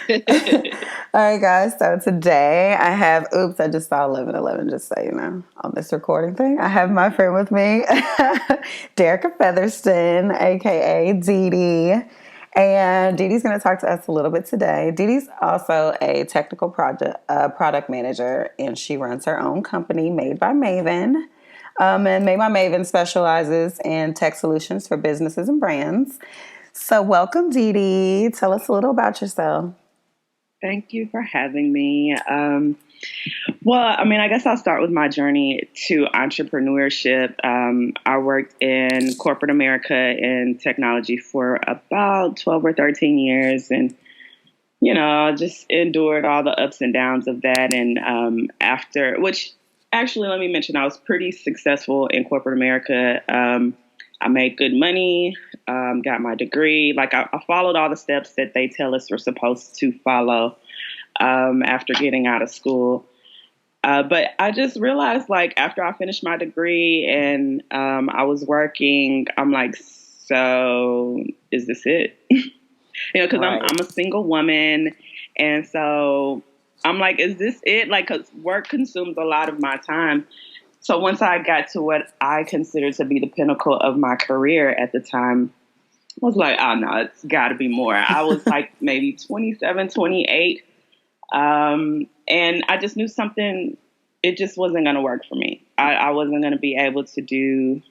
All right, guys. So today I have, oops, I just saw 11:11, just so you know, on this recording thing. I have my friend with me, Derika Featherston, aka Dee Dee. And Dee Dee's going to talk to us a little bit today. Dee Dee's also a technical product manager, and she runs her own company, Made by Maven. And Made by Maven specializes in tech solutions for businesses and brands. So, welcome, Dee Dee. Tell us a little about yourself. Thank you for having me. I guess I'll start with my journey to entrepreneurship. I worked in corporate America in technology for about 12 or 13 years. And, just endured all the ups and downs of that. And which actually, let me mention, I was pretty successful in corporate America. I made good money, got my degree. I followed all the steps that they tell us we're supposed to follow after getting out of school. But I just realized, after I finished my degree and I was working, I'm like, so is this it? Because Right. I'm a single woman. And so I'm like, is this it? Because work consumes a lot of my time. So once I got to what I considered to be the pinnacle of my career at the time, I was like, oh, no, it's got to be more. I was like maybe 27, 28. And I just knew something, it just wasn't going to work for me. I wasn't going to be able to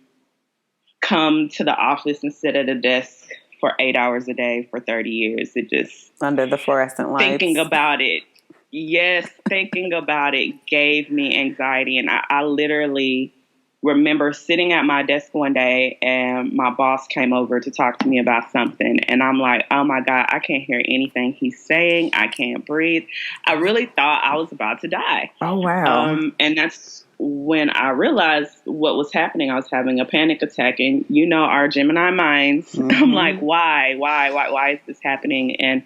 come to the office and sit at a desk for 8 hours a day for 30 years. It just, Under the fluorescent lights. thinking about it. Yes, thinking about it gave me anxiety. And I literally remember sitting at my desk one day and my boss came over to talk to me about something. And I'm like, oh my God, I can't hear anything he's saying. I can't breathe. I really thought I was about to die. Oh, wow. And that's when I realized what was happening. I was having a panic attack. And our Gemini minds, I'm like, why is this happening? And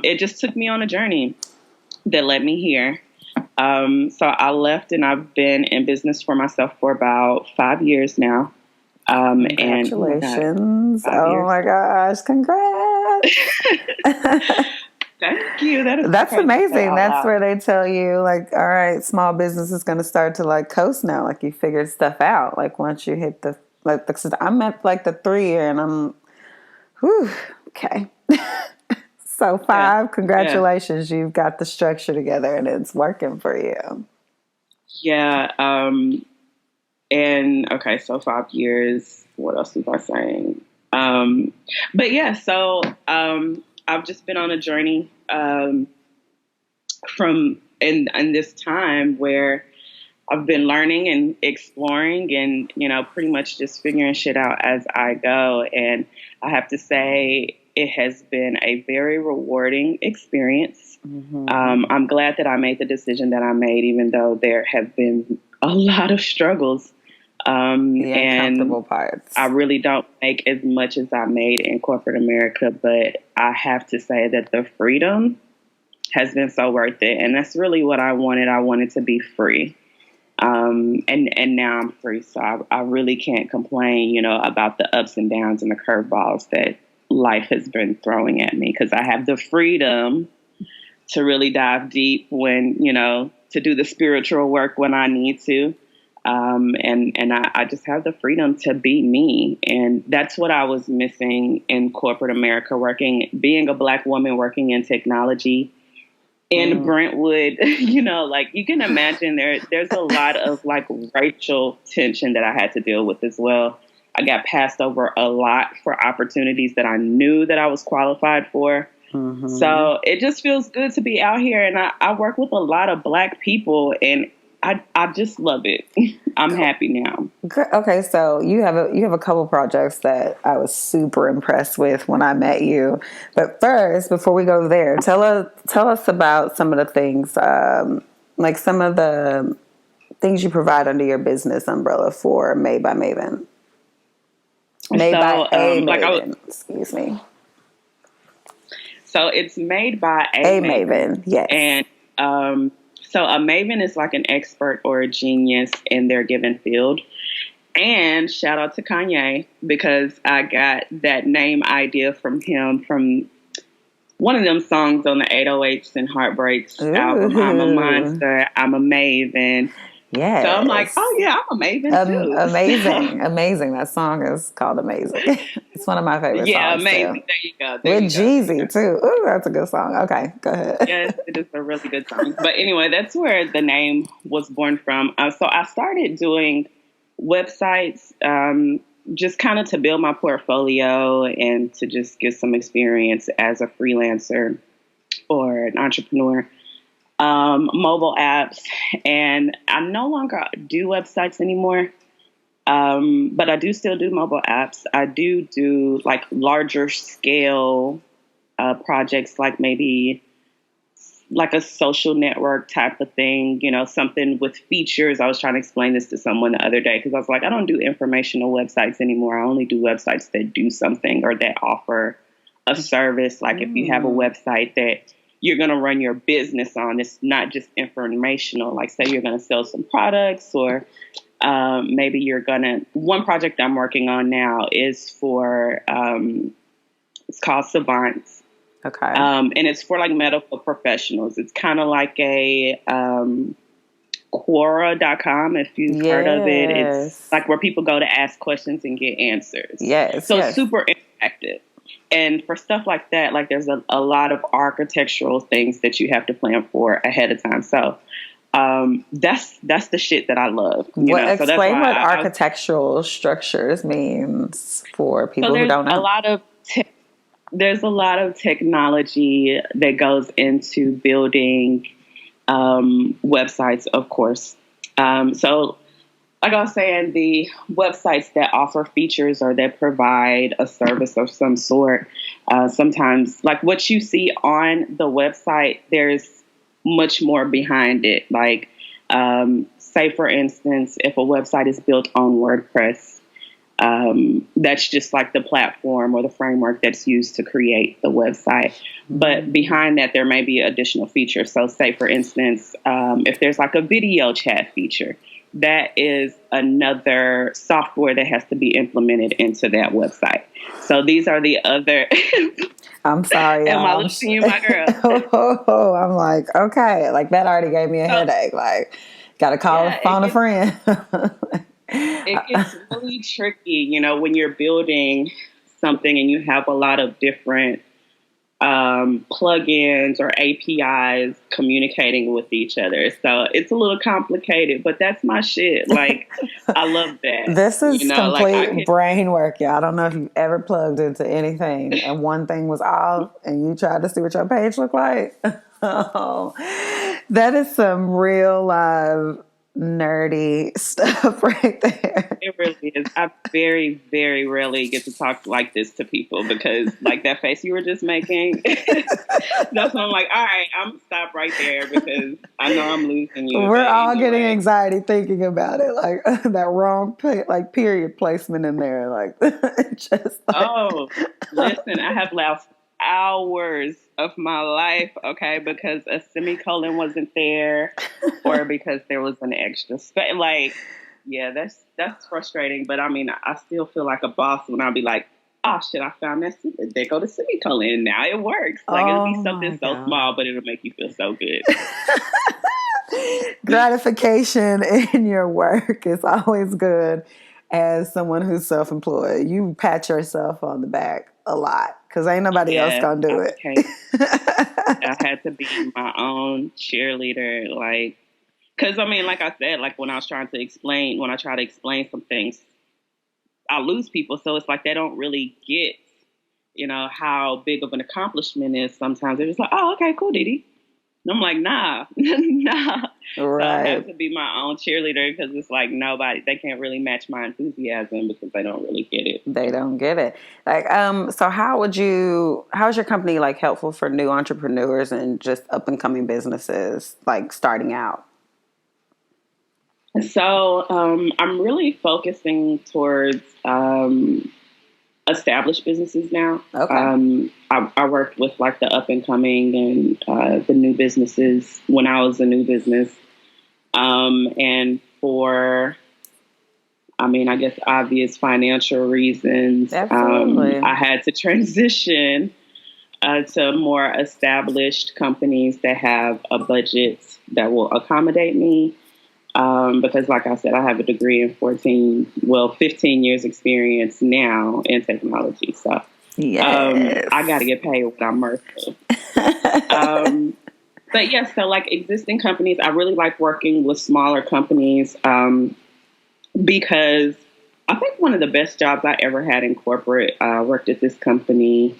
it just took me on a journey that led me here. So I left and I've been in business for myself for about 5 years now. Congratulations. Oh my gosh. Congrats. Thank you. That's amazing. That's where they tell you, all right, small business is going to start to coast now. You figured stuff out. Once you hit I'm at the 3 year and I'm, whew, okay. So 5, congratulations. You've got the structure together and it's working for you. Yeah. So 5 years. What else was I saying? So I've just been on a journey from in this time where I've been learning and exploring and, pretty much just figuring shit out as I go. And I have to say, it has been a very rewarding experience. Mm-hmm. I'm glad that I made the decision that I made, even though there have been a lot of struggles. The uncomfortable parts. I really don't make as much as I made in corporate America, but I have to say that the freedom has been so worth it. And that's really what I wanted. I wanted to be free. And now I'm free. So I really can't complain, about the ups and downs and the curveballs that life has been throwing at me, because I have the freedom to really dive deep when, to do the spiritual work when I need to. I just have the freedom to be me. And that's what I was missing in corporate America, being a Black woman working in technology in Brentwood. You can imagine there's a lot of racial tension that I had to deal with as well. I got passed over a lot for opportunities that I knew that I was qualified for. Mm-hmm. So it just feels good to be out here. And I work with a lot of Black people and I just love it. I'm happy now. Okay, so you have a couple projects that I was super impressed with when I met you. But first, before we go there, tell us about some of the things, some of the things you provide under your business umbrella for Made by Maven. Excuse me. So it's made by a Maven, yes. And so a Maven is like an expert or a genius in their given field. And shout out to Kanye, because I got that name idea from him from one of them songs on the 808s and Heartbreaks album. I'm a Ooh. monster. I'm a maven. So I'm like, oh Yes. yeah, I'm a maven too. Amazing. Amazing. That song is called Amazing. It's one of my favorite Yeah, songs too. amazing. There you go. There With you go. There you Jeezy go. too. Ooh, that's a good song. Okay, go ahead. Yes, it is a really good song. But anyway, that's where the name was born from. So I started doing websites just kind of to build my portfolio and to just get some experience as a freelancer or an entrepreneur. Mobile apps, and I no longer do websites anymore. But I do still do mobile apps. I do like larger scale projects, like maybe like a social network type of thing, something with features. I was trying to explain this to someone the other day because I was like, I don't do informational websites anymore. I only do websites that do something or that offer a service. Like if you have a website that you're going to run your business on, it's not just informational. Like say you're going to sell some products or maybe you're going to, one project I'm working on now is for, it's called Savants. Okay. And it's for like medical professionals. It's kind of like a Quora.com, if you've heard of it. It's like where people go to ask questions and get answers. Yes. So it's super interactive. And for stuff like that, like there's a lot of architectural things that you have to plan for ahead of time. So that's the shit that I love. Explain So that's why what architectural structures means for people who don't know. There's a lot of technology that goes into building websites, of course. So, like I was saying, the websites that offer features or that provide a service of some sort, sometimes, like what you see on the website, there's much more behind it. Like, say, for instance, if a website is built on WordPress, that's just like the platform or the framework that's used to create the website. But behind that, there may be additional features. So say, for instance, if there's like a video chat feature, that is another software that has to be implemented into that website. So these are the other... I'm sorry, Am I losing you, my girl? I'm like, okay. Like that already gave me a headache. Like, got to call phone a friend. It gets really tricky, when you're building something and you have a lot of different plugins or APIs communicating with each other. So it's a little complicated, but that's my shit. Like, I love that. This is complete brain work, y'all. I don't know if you've ever plugged into anything and one thing was off and you tried to see what your page looked like. Oh, that is some real live nerdy stuff right there. It really is. I very, very rarely get to talk like this to people because, like that face you were just making, that's when I'm like, all right, I'm gonna stop right there because I know I'm losing you. We're all getting anxiety thinking about it, like that wrong period placement in there, like just. Like... Oh, listen, I have lost hours of my life, okay, because a semicolon wasn't there or because there was an extra space. Like, yeah, that's frustrating. But I mean, I still feel like a boss when I'll be like, oh shit, I found that. There go the semicolon. Now it works. Like it'll be something so small, but it'll make you feel so good. Gratification in your work is always good. As someone who's self-employed, you pat yourself on the back a lot because ain't nobody else gonna do it. I had to be my own cheerleader, like, because I mean, like I said, like when I try to explain some things, I lose people. So it's like they don't really get, how big of an accomplishment is. Sometimes they're just like, oh, okay, cool, Didi. And I'm like, nah. Right. So I have to be my own cheerleader because it's like they can't really match my enthusiasm because they don't really get it. They don't get it. Like, so how is your company like helpful for new entrepreneurs and just up and coming businesses, like starting out? So, I'm really focusing towards, established businesses now. Okay. I worked with like the up and coming and the new businesses when I was a new business. And for, I guess obvious financial reasons, Absolutely. I had to transition to more established companies that have a budget that will accommodate me. Because like I said, I have a degree in 15 years experience now in technology. So Yes. I got to get paid what I'm worth. But yeah, so like existing companies, I really like working with smaller companies because I think one of the best jobs I ever had in corporate, worked at this company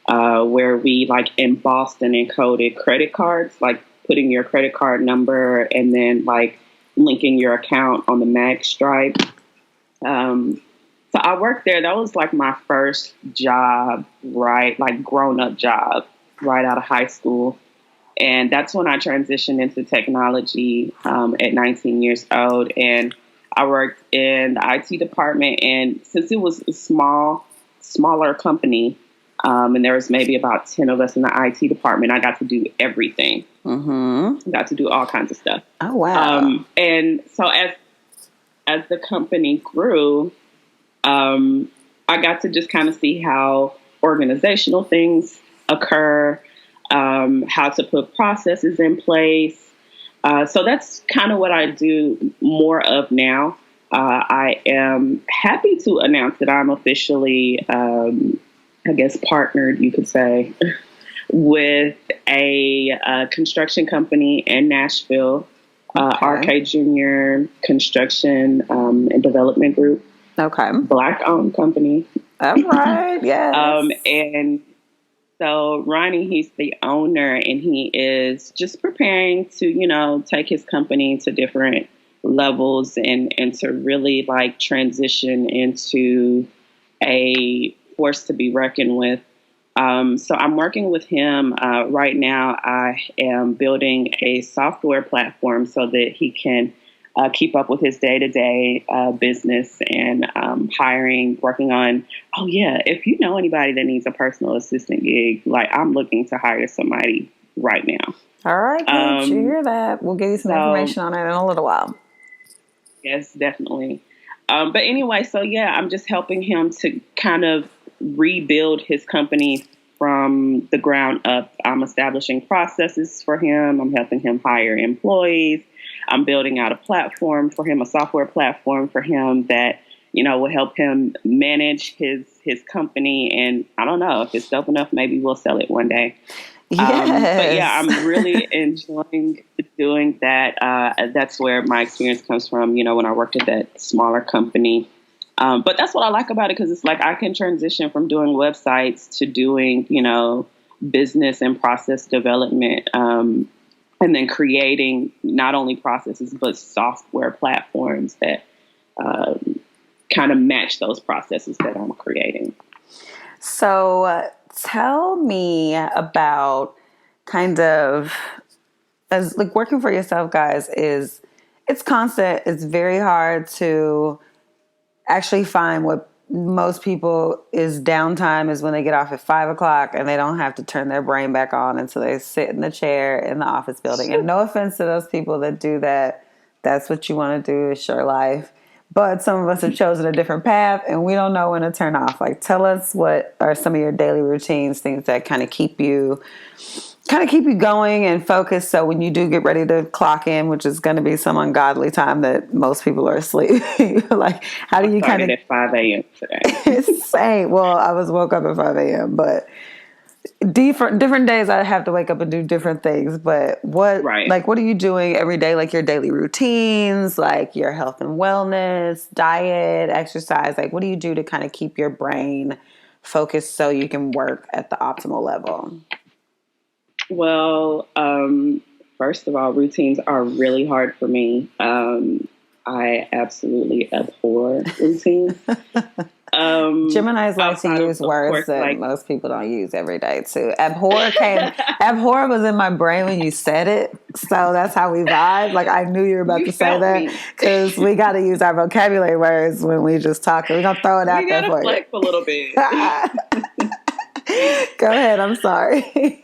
where we like embossed and encoded credit cards, like putting your credit card number and then like linking your account on the mag stripe. So I worked there. That was like my first job, right? Like grown up job right out of high school. And that's when I transitioned into technology at 19 years old. And I worked in the IT department. And since it was a smaller company, and there was maybe about 10 of us in the IT department, I got to do everything. Mm-hmm. Got to do all kinds of stuff. Oh, wow. And so as the company grew, I got to just kind of see how organizational things occur, how to put processes in place. So that's kind of what I do more of now. I am happy to announce that I'm officially, I guess, partnered, you could say, with a construction company in Nashville, RK Junior Construction and Development Group. Okay. Black-owned company. All right, yes. And so Ronnie, he's the owner, and he is just preparing to, take his company to different levels and to really like transition into a force to be reckoned with. So I'm working with him right now. I am building a software platform so that he can keep up with his day-to-day business and hiring, working on, if you know anybody that needs a personal assistant gig, like I'm looking to hire somebody right now. All right, good. You hear that? We'll give you some information on it in a little while. Yes, definitely. But anyway, so yeah, I'm just helping him to kind of rebuild his company from the ground up. I'm establishing processes for him. I'm helping him hire employees. I'm building out a platform for him, a software platform for him that, will help him manage his company. And I don't know, if it's dope enough, maybe we'll sell it one day. Yes. But yeah, I'm really enjoying doing that. That's where my experience comes from, when I worked at that smaller company. But that's what I like about it, because it's like I can transition from doing websites to doing, business and process development, and then creating not only processes, but software platforms that kind of match those processes that I'm creating. So tell me about kind of, as like working for yourself, guys, it's constant. It's very hard to actually find what most people is downtime is when they get off at 5:00 and they don't have to turn their brain back on until they sit in the chair in the office building. And no offense to those people that do that. That's what you want to do. It's your life. But some of us have chosen a different path and we don't know when to turn off. Like, tell us what are some of your daily routines, things that kind of keep you going and focused. So when you do get ready to clock in, which is going to be some ungodly time that most people are asleep, like, how do you kind of at 5 a.m. today? Same. Well, I was woke up at 5 a.m., but different days I have to wake up and do different things. But what are you doing every day? Like your daily routines, like your health and wellness, diet, exercise. Like, what do you do to kind of keep your brain focused so you can work at the optimal level? Well, first of all, routines are really hard for me. I absolutely abhor routines. Geminis like to use words that most people don't use every day too. Abhor was in my brain when you said it, so that's how we vibe. Like, I knew you were about to say that, because we got to use our vocabulary words when we just talk. We're gonna throw it out there for you. Flex a little bit. Go ahead. I'm sorry.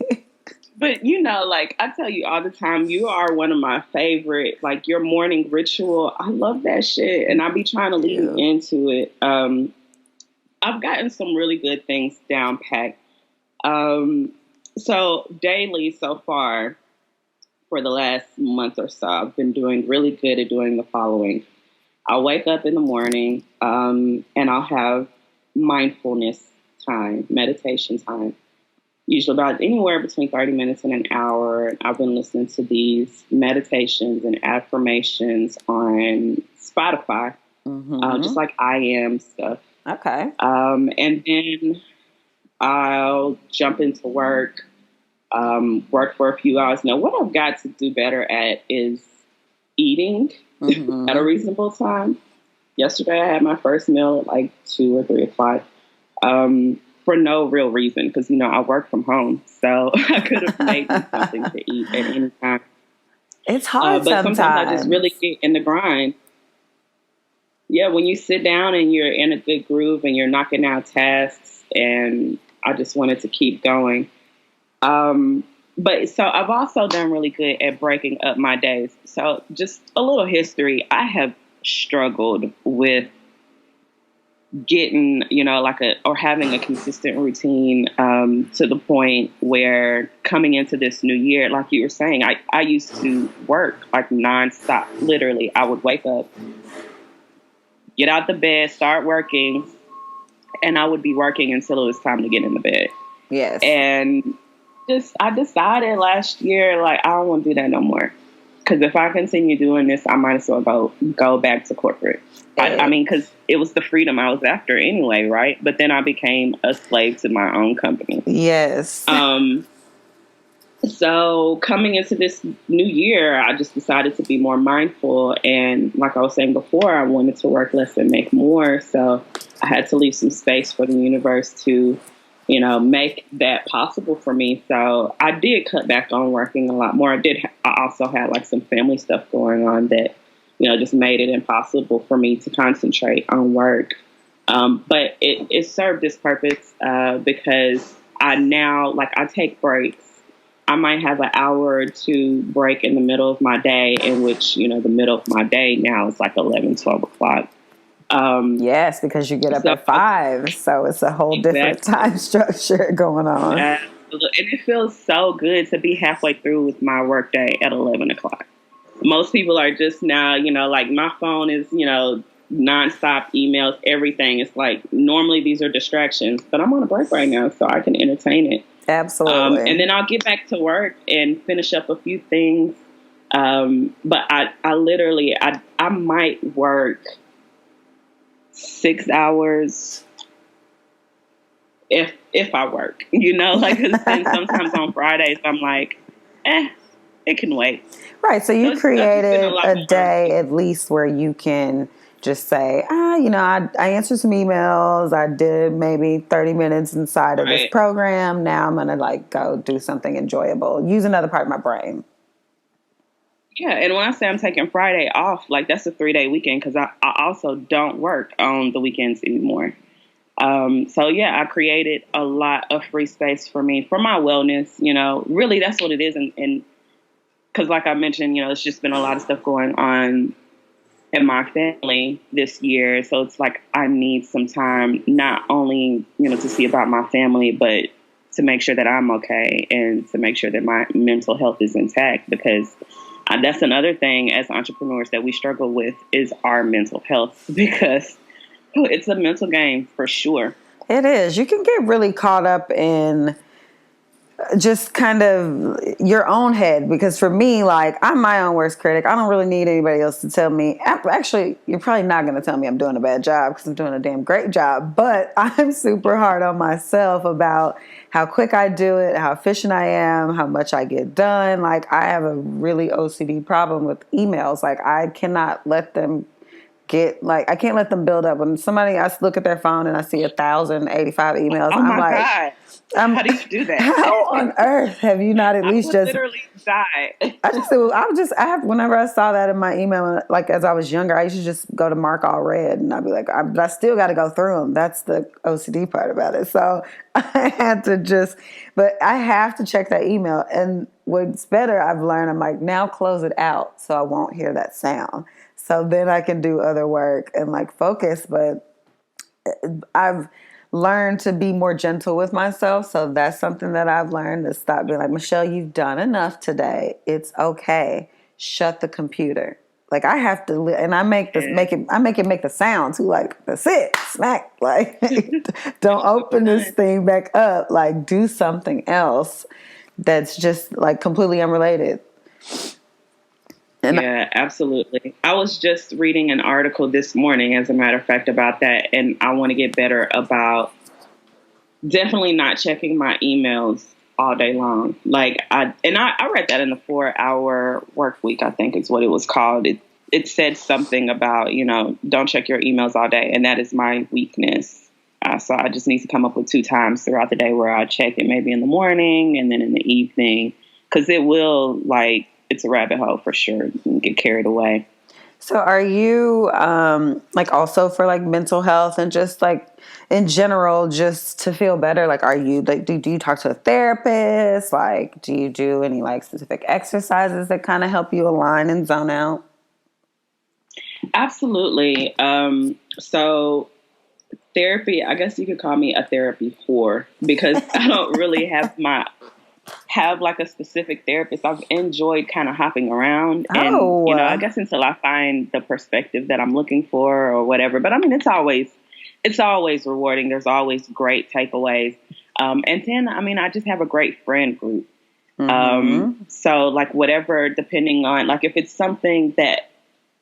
But, I tell you all the time, you are one of my favorite, like your morning ritual. I love that shit. And I be trying to lead you into it. I've gotten some really good things down packed. So daily so far for the last month or so, I've been doing really good at doing the following. I'll wake up in the morning, and I'll have mindfulness time, meditation time, usually about anywhere between 30 minutes and an hour. I've been listening to these meditations and affirmations on Spotify, just like I am stuff. Okay. And then I'll jump into work, work for a few hours. Now, what I've got to do better at is eating at a reasonable time. Yesterday, I had my first meal at like 2 or 3 o'clock, for no real reason because I work from home, so I could have made me something to eat at any time. It's hard But sometimes. sometimes I just really get in the grind. Yeah, when you sit down and you're in a good groove and you're knocking out tasks, and I just wanted to keep going. But so I've also done really good at breaking up my days. So just a little history. I have struggled with getting, or having a consistent routine, to the point where coming into this new year, like you were saying, I used to work like nonstop. Literally, I would wake up, get out the bed, start working, and I would be working until it was time to get in the bed. Yes. And I decided last year, like, I don't want to do that no more. Because if I continue doing this, I might as well go back to corporate. I mean, because it was the freedom I was after anyway, right? But then I became a slave to my own company. Yes. So coming into this new year, I just decided to be more mindful. And like I was saying before, I wanted to work less and make more. So I had to leave some space for the universe to, make that possible for me. So I did cut back on working a lot more. I also had like some family stuff going on that, just made it impossible for me to concentrate on work. But it served its purpose, because I take breaks. I might have an hour or two break in the middle of my day, in which, the middle of my day now is like 11, 12 o'clock. Yes, because you get up at 5, so it's a whole different time structure going on. Absolutely. And it feels so good to be halfway through with my work day at 11 o'clock. Most people are just now, like my phone is, nonstop emails, everything. It's like normally these are distractions, but I'm on a break right now, so I can entertain it. Absolutely. And then I'll get back to work and finish up a few things. But I literally might work 6 hours if I work, like, 'cause then sometimes on Fridays I'm like, it can wait. Right. So you created a day at least where you can just say, I answered some emails. I did maybe 30 minutes inside of this program. Now I'm going to go do something enjoyable. Use another part of my brain. Yeah. And when I say I'm taking Friday off, that's a 3-day weekend, because I also don't work on the weekends anymore. So yeah, I created a lot of free space for me, for my wellness, really that's what it is. And because like I mentioned, it's just been a lot of stuff going on in my family this year. So it's like I need some time, not only, to see about my family, but to make sure that I'm okay and to make sure that my mental health is intact, because that's another thing as entrepreneurs that we struggle with is our mental health, because it's a mental game for sure. It is. You can get really caught up in just kind of your own head, because for me, I'm my own worst critic. I don't really need anybody else to tell me. Actually, you're probably not going to tell me I'm doing a bad job, because I'm doing a damn great job, but I'm super hard on myself about how quick I do it, how efficient I am, how much I get done. I have a really OCD problem with emails. I cannot let them I can't let them build up. When I look at their phone and I see 1,085 emails, oh I'm my God. How do you do that? How on earth have you not at least just literally die? Whenever I saw that in my email, as I was younger, I used to just go to mark all read, and I'd be like, but I still got to go through them. That's the OCD part about it. So I had to but I have to check that email. And what's better, I've learned, I'm like, now close it out so I won't hear that sound. So then I can do other work and focus. But I've learn to be more gentle with myself. So that's something that I've learned, to stop being like, Michelle, you've done enough today. It's okay. Shut the computer. Like I have to, and I make this, I make it make the sound too. Like that's it, smack. Like don't open this thing back up. Like do something else that's just like completely unrelated. Yeah, absolutely. I was just reading an article this morning, as a matter of fact, about that, and I want to get better about definitely not checking my emails all day long. Like I read that in the 4-hour work week, I think is what it was called. It said something about, don't check your emails all day. And that is my weakness. So I just need to come up with 2 times throughout the day where I check it, maybe in the morning and then in the evening, because it will, like, it's a rabbit hole for sure. You can get carried away. So are you like also for like mental health and just like in general, just to feel better? Like, are you like, do you talk to a therapist? Like, do you do any like specific exercises that kind of help you align and zone out? Absolutely. So therapy, I guess you could call me a therapy whore, because I don't really have like a specific therapist. I've enjoyed kind of hopping around and, I guess until I find the perspective that I'm looking for or whatever. But I mean, it's always rewarding. There's always great takeaways. And then, I mean, I just have a great friend group. So like whatever, depending on like, if it's something that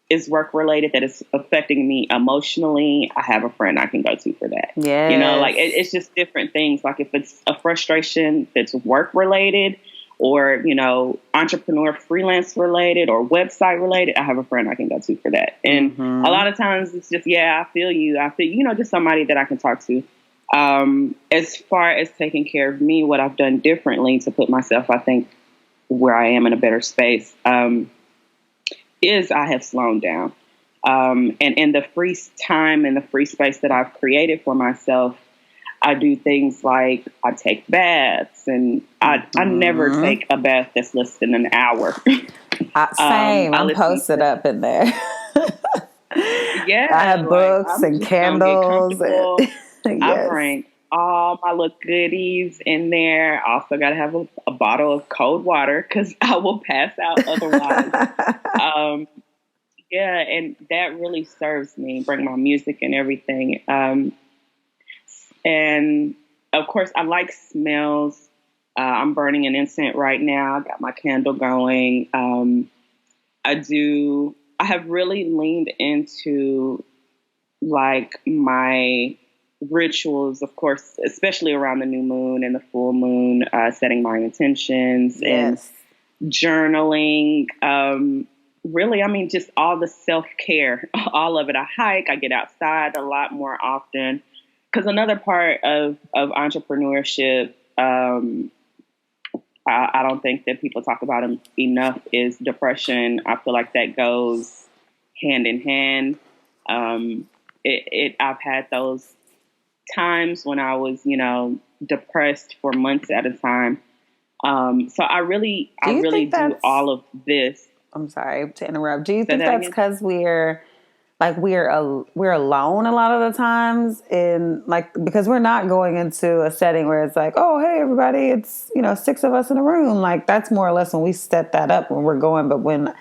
is work related that is affecting me emotionally, I have a friend I can go to for that. Yeah. Like it's just different things. Like if it's a frustration that's work related or, entrepreneur freelance related or website related, I have a friend I can go to for that. And a lot of times it's just, I feel you, just somebody that I can talk to. As far as taking care of me, what I've done differently to put myself, I think, where I am in a better space, is I have slowed down. And in the free time and the free space that I've created for myself, I do things like I take baths, and I never take a bath that's less than an hour. Same. I'm posted up in there. Yeah. I have books and candles. Yes. I bring all my little goodies in there. I also got to have a bottle of cold water because I will pass out otherwise. And that really serves me. Bring my music and everything. And of course, I like smells. I'm burning an incense right now. I got my candle going. I have really leaned into like my rituals, of course, especially around the new moon and the full moon, setting my intentions and journaling. Really, I mean, just all the self-care, all of it. I hike, I get outside a lot more often. Because another part of entrepreneurship, I don't think that people talk about them enough, is depression. I feel like that goes hand in hand. I've had those times when I was, depressed for months at a time. So I really do all of this. I'm sorry to interrupt. Do you think that's because we're alone a lot of the times, because we're not going into a setting where it's like, oh, hey, everybody, it's, 6 of us in a room. Like that's more or less when we set that up when we're going. But when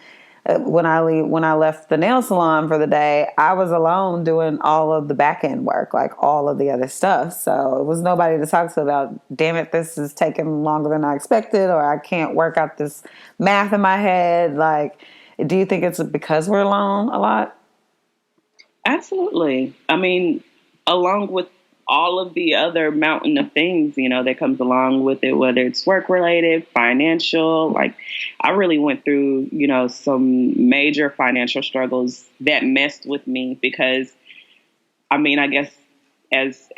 I left the nail salon for the day, I was alone doing all of the back end work, like all of the other stuff. So it was nobody to talk to about, damn it, this is taking longer than I expected, or I can't work out this math in my head. Like, do you think it's because we're alone a lot? Absolutely. I mean, along with all of the other mountain of things, that comes along with it, whether it's work related, financial, like I really went through, some major financial struggles that messed with me because, I mean, I guess as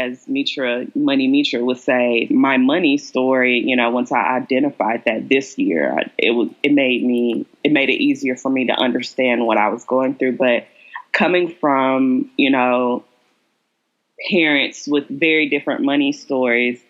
Money Mitra would say, my money story, once I identified that this year, it made it easier for me to understand what I was going through. But coming from, parents with very different money stories,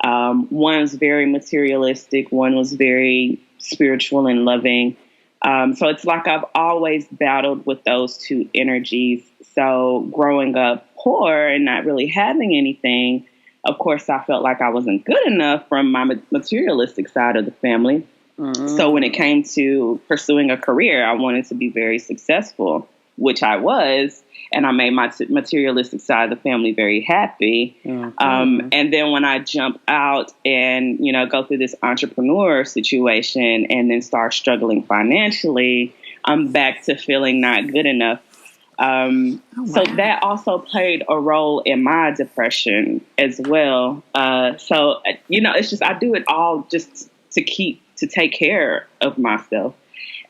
one was very materialistic, one was very spiritual and loving. So it's like I've always battled with those two energies. So growing up poor and not really having anything, of course, I felt like I wasn't good enough from my materialistic side of the family. So when it came to pursuing a career, I wanted to be very successful, which I was, and I made my materialistic side of the family very happy. And then when I jump out and, go through this entrepreneur situation and then start struggling financially, I'm back to feeling not good enough. So that also played a role in my depression as well. It's just, I do it all just to take care of myself.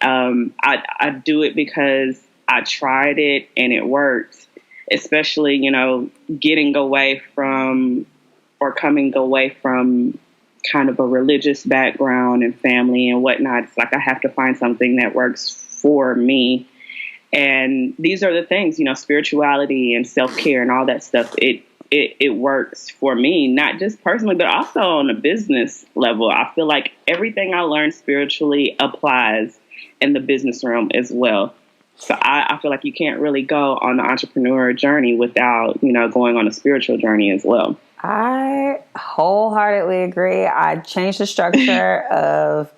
I do it because I tried it and it worked, especially, getting away from or coming away from kind of a religious background and family and whatnot. It's like I have to find something that works for me. And these are the things, spirituality and self-care and all that stuff. It works for me, not just personally, but also on a business level. I feel like everything I learned spiritually applies in the business realm as well. So I feel like you can't really go on the entrepreneur journey without, going on a spiritual journey as well. I wholeheartedly agree. I changed the structure of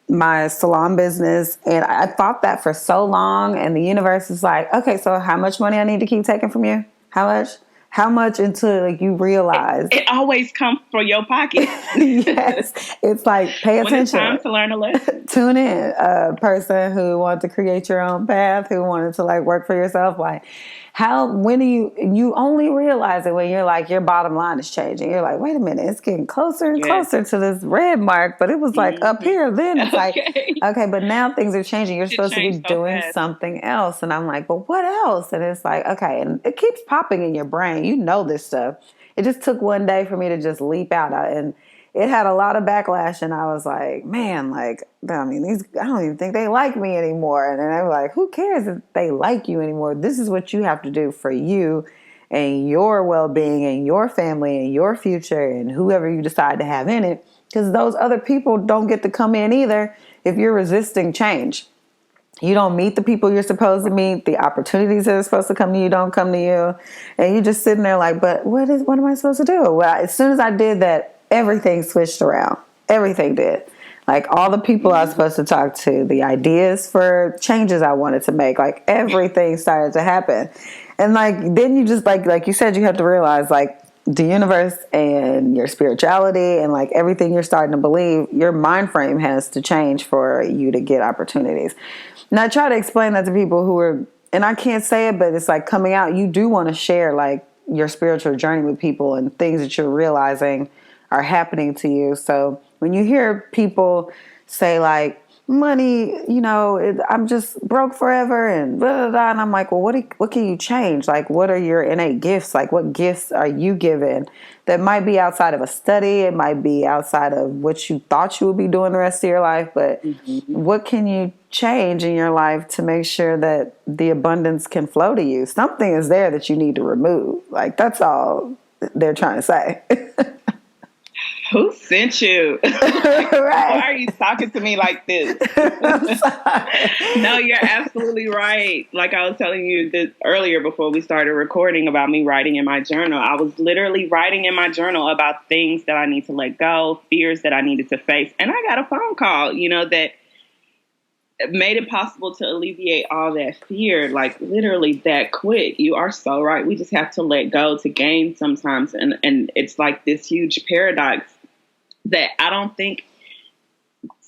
my salon business, and I thought that for so long, and the universe is like, okay, so how much money I need to keep taking from you? How much until you realize it always comes for your pocket. Yes, it's like pay attention. When it's time to learn a lesson. Tune in, a person who wanted to create your own path, who wanted to work for yourself. When do you only realize it when you're your bottom line is changing. You're like, wait a minute, it's getting closer and closer to this red mark, but it was up here. Then it's okay, but now things are changing. You're supposed to be doing something else. And I'm like, but what else? And it's like, okay. And it keeps popping in your brain. You know this stuff. It just took one day for me to just leap out. And it had a lot of backlash, and I was like, man, I don't even think they like me anymore. And then they were like, who cares if they like you anymore? This is what you have to do for you and your well-being and your family and your future and whoever you decide to have in it. Because those other people don't get to come in either if you're resisting change. You don't meet the people you're supposed to meet. The opportunities that are supposed to come to you don't come to you. And you're just sitting there but what am I supposed to do? Well, as soon as I did that, everything switched around. Everything did. All the people I was supposed to talk to, the ideas for changes I wanted to make, everything started to happen. And then you just like you said, you have to realize the universe and your spirituality and everything you're starting to believe, your mind frame has to change for you to get opportunities. And I try to explain that to people who are, and I can't say it, but it's coming out. You do want to share your spiritual journey with people and things that you're realizing are happening to you. So when you hear people say money, I'm just broke forever and blah, blah, blah, and I'm like, well, what can you change? What are your innate gifts? What gifts are you given that might be outside of a study? It might be outside of what you thought you would be doing the rest of your life, but what can you change in your life to make sure that the abundance can flow to you? Something is there that you need to remove. That's all they're trying to say. Who sent you? Right. Why are you talking to me like this? No, you're absolutely right. I was telling you this earlier before we started recording about me writing in my journal. I was literally writing in my journal about things that I need to let go, fears that I needed to face. And I got a phone call, that made it possible to alleviate all that fear, literally that quick. You are so right. We just have to let go to gain sometimes. And it's this huge paradox that I don't think,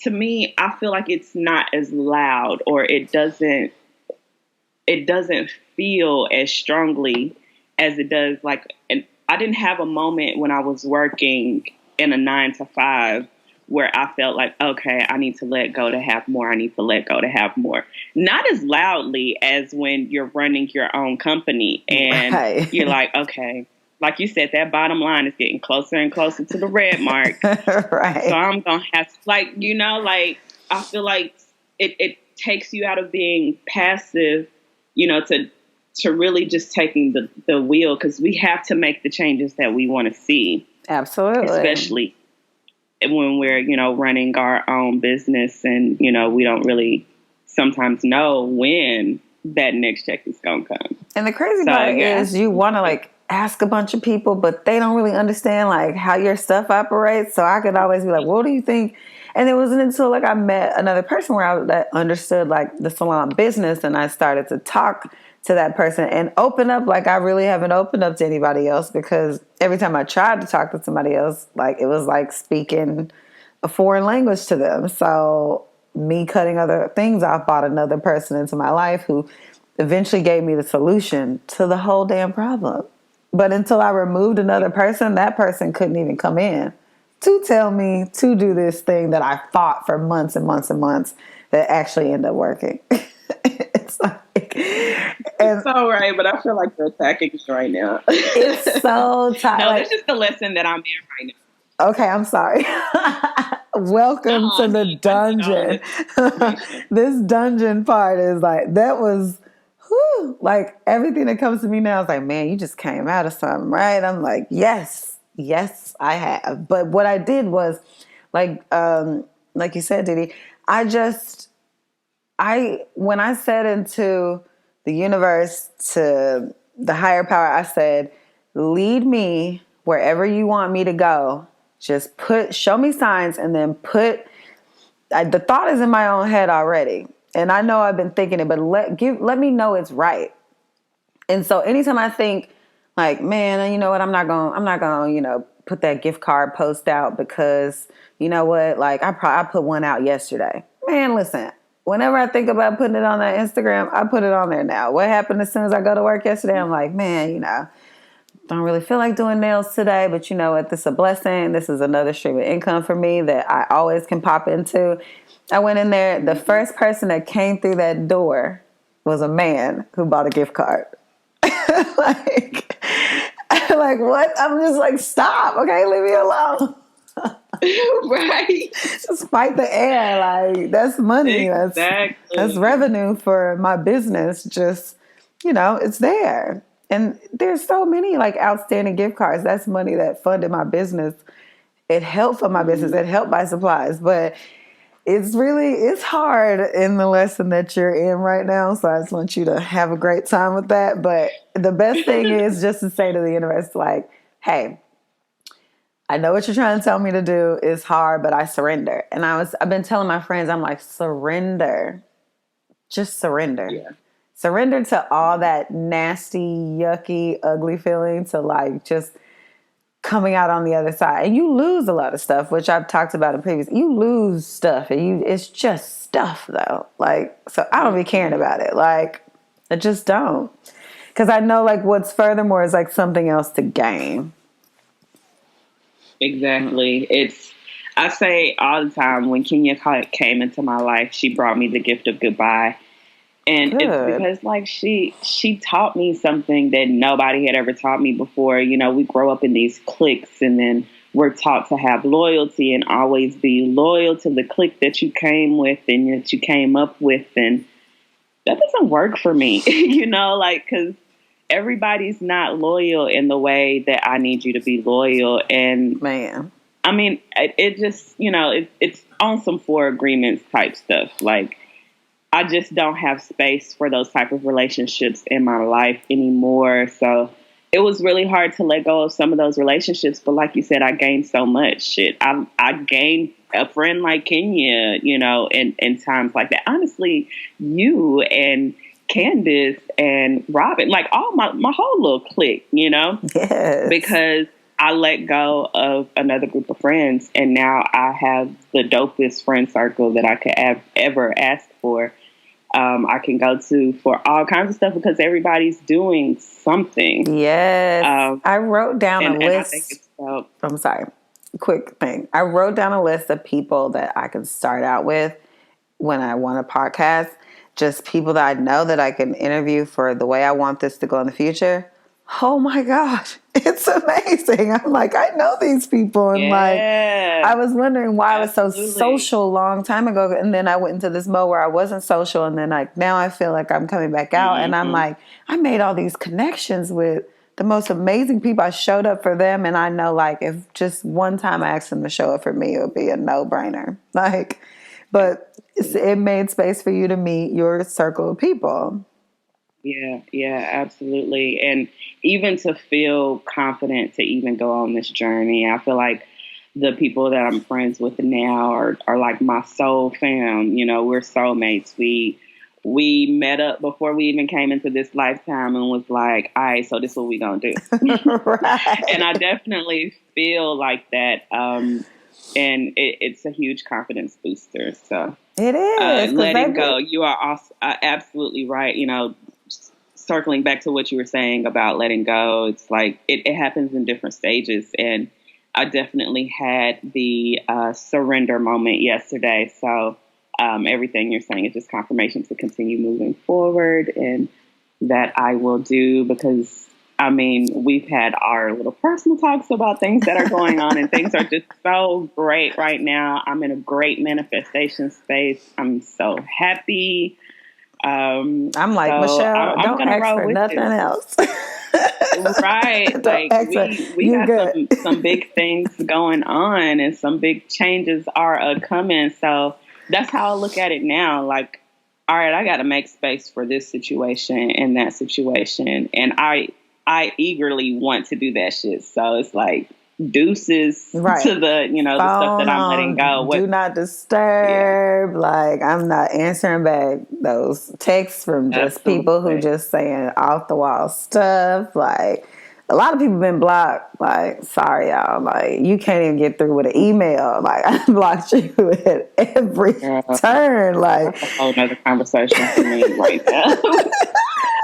to me, I feel like it's not as loud, or it doesn't feel as strongly as it does. And I didn't have a moment when I was working in a 9-to-5 where I felt okay, I need to let go to have more. I need to let go to have more. Not as loudly as when you're running your own company and you're okay, like you said, that bottom line is getting closer and closer to the red mark. Right. So I'm going to have to, I feel like it takes you out of being passive, to really just taking the wheel, because we have to make the changes that we want to see. Absolutely. Especially when we're, running our own business and, we don't really sometimes know when that next check is gonna come. And the crazy part is you want to like ask a bunch of people, but they don't really understand like how your stuff operates. So I could always be like, what do you think? And it wasn't until like I met another person where that understood like the salon business, and I started to talk to that person and open up like I really haven't opened up to anybody else, because every time I tried to talk to somebody else, like it was like speaking a foreign language to them. So me cutting other things off brought another person into my life who eventually gave me the solution to the whole damn problem. But until I removed another person, that person couldn't even come in to tell me to do this thing that I fought for months and months and months that actually ended up working. It's like, and, so right, but I feel like you're attacking me right now. It's so tired. No, this is the lesson that I'm in right now. Okay, I'm sorry. Welcome to the dungeon. This dungeon part is like, that was, whew, like everything that comes to me now is like, man, you just came out of something, right? I'm like, yes, I have. But what I did was, like you said, Didi, when I said into the universe, to the higher power, I said, lead me wherever you want me to go. Just show me signs, and then the thought is in my own head already. And I know I've been thinking it, but let me know it's right. And so anytime I think like, man, you know what, I'm not going, put that gift card post out because you know what, like I put one out yesterday. Man, listen, whenever I think about putting it on that Instagram, I put it on there now. What happened as soon as I go to work yesterday? I'm like, man, don't really feel like doing nails today, but you know what? This is a blessing. This is another stream of income for me that I always can pop into. I went in there. The first person that came through that door was a man who bought a gift card. like what? I'm just like, stop. Okay, leave me alone. Right. Just fight the air. Like, that's money. Exactly. That's revenue for my business. Just, it's there. And there's so many like outstanding gift cards. That's money that funded my business. It helped for my business. It helped buy supplies. But it's hard in the lesson that you're in right now. So I just want you to have a great time with that. But the best thing is just to say to the universe, like, hey, I know what you're trying to tell me to do is hard, but I surrender. And I've been telling my friends, I'm like, surrender. Just surrender. Yeah. Surrender to all that nasty, yucky, ugly feeling to like just coming out on the other side. And you lose a lot of stuff, which I've talked about in previous. You lose stuff and it's just stuff though. Like, so I don't be caring about it. Like, I just don't. Because I know like what's furthermore is like something else to gain. Exactly. I say all the time, when Kenya came into my life, she brought me the gift of goodbye. And it's because like she taught me something that nobody had ever taught me before. We grow up in these cliques, and then we're taught to have loyalty and always be loyal to the clique that you came with and that you came up with. And that doesn't work for me, because everybody's not loyal in the way that I need you to be loyal. And man, I mean, it just, it's on some 4 agreements type stuff. Like, I just don't have space for those type of relationships in my life anymore. So it was really hard to let go of some of those relationships. But like you said, I gained so much shit. I gained a friend like Kenya, in times like that. Honestly, you and Candace and Robin, like all my whole little clique, Yes. Because I let go of another group of friends, and now I have the dopest friend circle that I could ever ask for. I can go to for all kinds of stuff because everybody's doing something. Yes. I wrote down a list. I think I'm sorry. Quick thing. I wrote down a list of people that I can start out with when I want a podcast. Just people that I know that I can interview for the way I want this to go in the future. Oh my gosh, it's amazing. I'm like, I know these people. And like, I was wondering why I was so social a long time ago. And then I went into this mode where I wasn't social. And then like, now I feel like I'm coming back out. Mm-hmm. And I'm like, I made all these connections with the most amazing people. I showed up for them. And I know like, if just one time I asked them to show up for me, it would be a no-brainer. Like, but it made space for you to meet your circle of people. Yeah, yeah, absolutely. And even to feel confident to even go on this journey, I feel like the people that I'm friends with now are like my soul fam. You know, we're soulmates. We met up before we even came into this lifetime and was like, all right, so this is what we gonna do. And I Right. definitely feel like that. And it's a huge confidence booster. So It is because letting they go, you are also, absolutely right. You know, circling back to what you were saying about letting go, it's like it happens in different stages. And I definitely had the surrender moment yesterday. So everything you're saying is just confirmation to continue moving forward, and that I will do, because I mean, we've had our little personal talks about things that are going on, and things are just so great right now. I'm in a great manifestation space. I'm so happy. I'm like, So Michelle, I'm don't gonna ask roll for with nothing this. else. Right. Don't Like ask for we you got good. some big things going on, and some big changes are coming. So that's how I look at it now. Like, all right, I got to make space for this situation and that situation, and I eagerly want to do that shit. So it's like deuces Right. to the, you know, the stuff that Phone I'm letting go. on, do What? not Yeah, disturb. Like, I'm not answering back those texts from just people who absolutely. just saying off the wall stuff. Like, a lot of people been blocked. Like, sorry, y'all. Like, you can't even get through with an email. Like, I blocked you at every Girl, turn. Like, that's a whole nother conversation for me right now.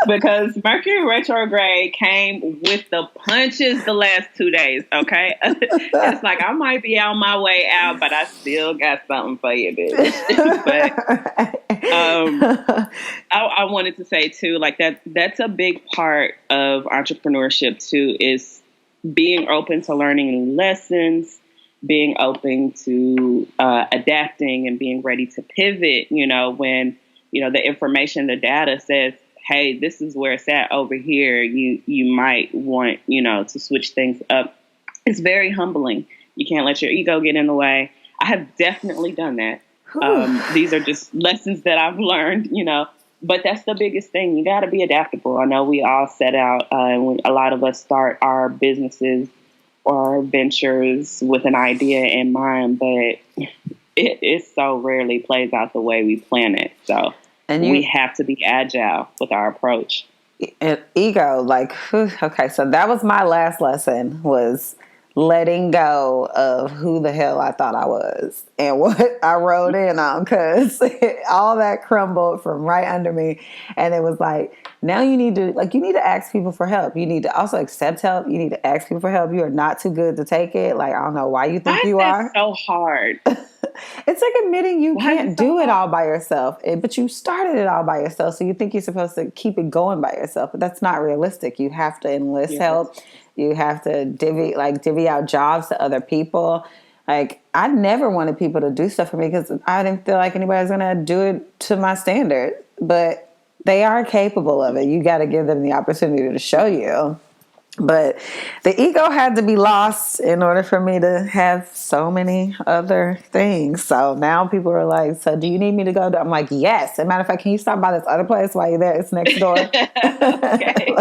Because Mercury retrograde came with the punches the last 2 days. Okay, it's like I might be on my way out, but I still got something for you, bitch. But I wanted to say too, like that's a big part of entrepreneurship too, is being open to learning new lessons, being open to adapting, and being ready to pivot. You know, when you know the information, the data says, "Hey, this is where it's at over here." You might want, you know, to switch things up. It's very humbling. You can't let your ego get in the way. I have definitely done that. These are just lessons that I've learned, you know. But that's the biggest thing. You got to be adaptable. I know we all set out, and a lot of us start our businesses or ventures with an idea in mind, but it so rarely plays out the way we plan it. So and we you have to be agile with our approach. and ego, like, okay, so that was my last lesson, was letting go of who the hell I thought I was and what I wrote in on, because all that crumbled from right under me. And it was like, now you need to, like, you need to ask people for help. You need to also accept help. You need to ask people for help. You are not too good to take it. Like, I don't know why you think Why is you that are. so hard? It's like admitting you Why is it can't so do it hard? all by yourself, but you started it all by yourself. So you think you're supposed to keep it going by yourself, but that's not realistic. You have to enlist Yeah, help. that's true. You have to divvy out jobs to other people. Like, I never wanted people to do stuff for me because I didn't feel like anybody was going to do it to my standard. But they are capable of it. You got to give them the opportunity to show you. But the ego had to be lost in order for me to have so many other things. So now people are like, "So do you need me to go?" I'm like, "Yes." As a matter of fact, can you stop by this other place while you're there? It's next door. Okay.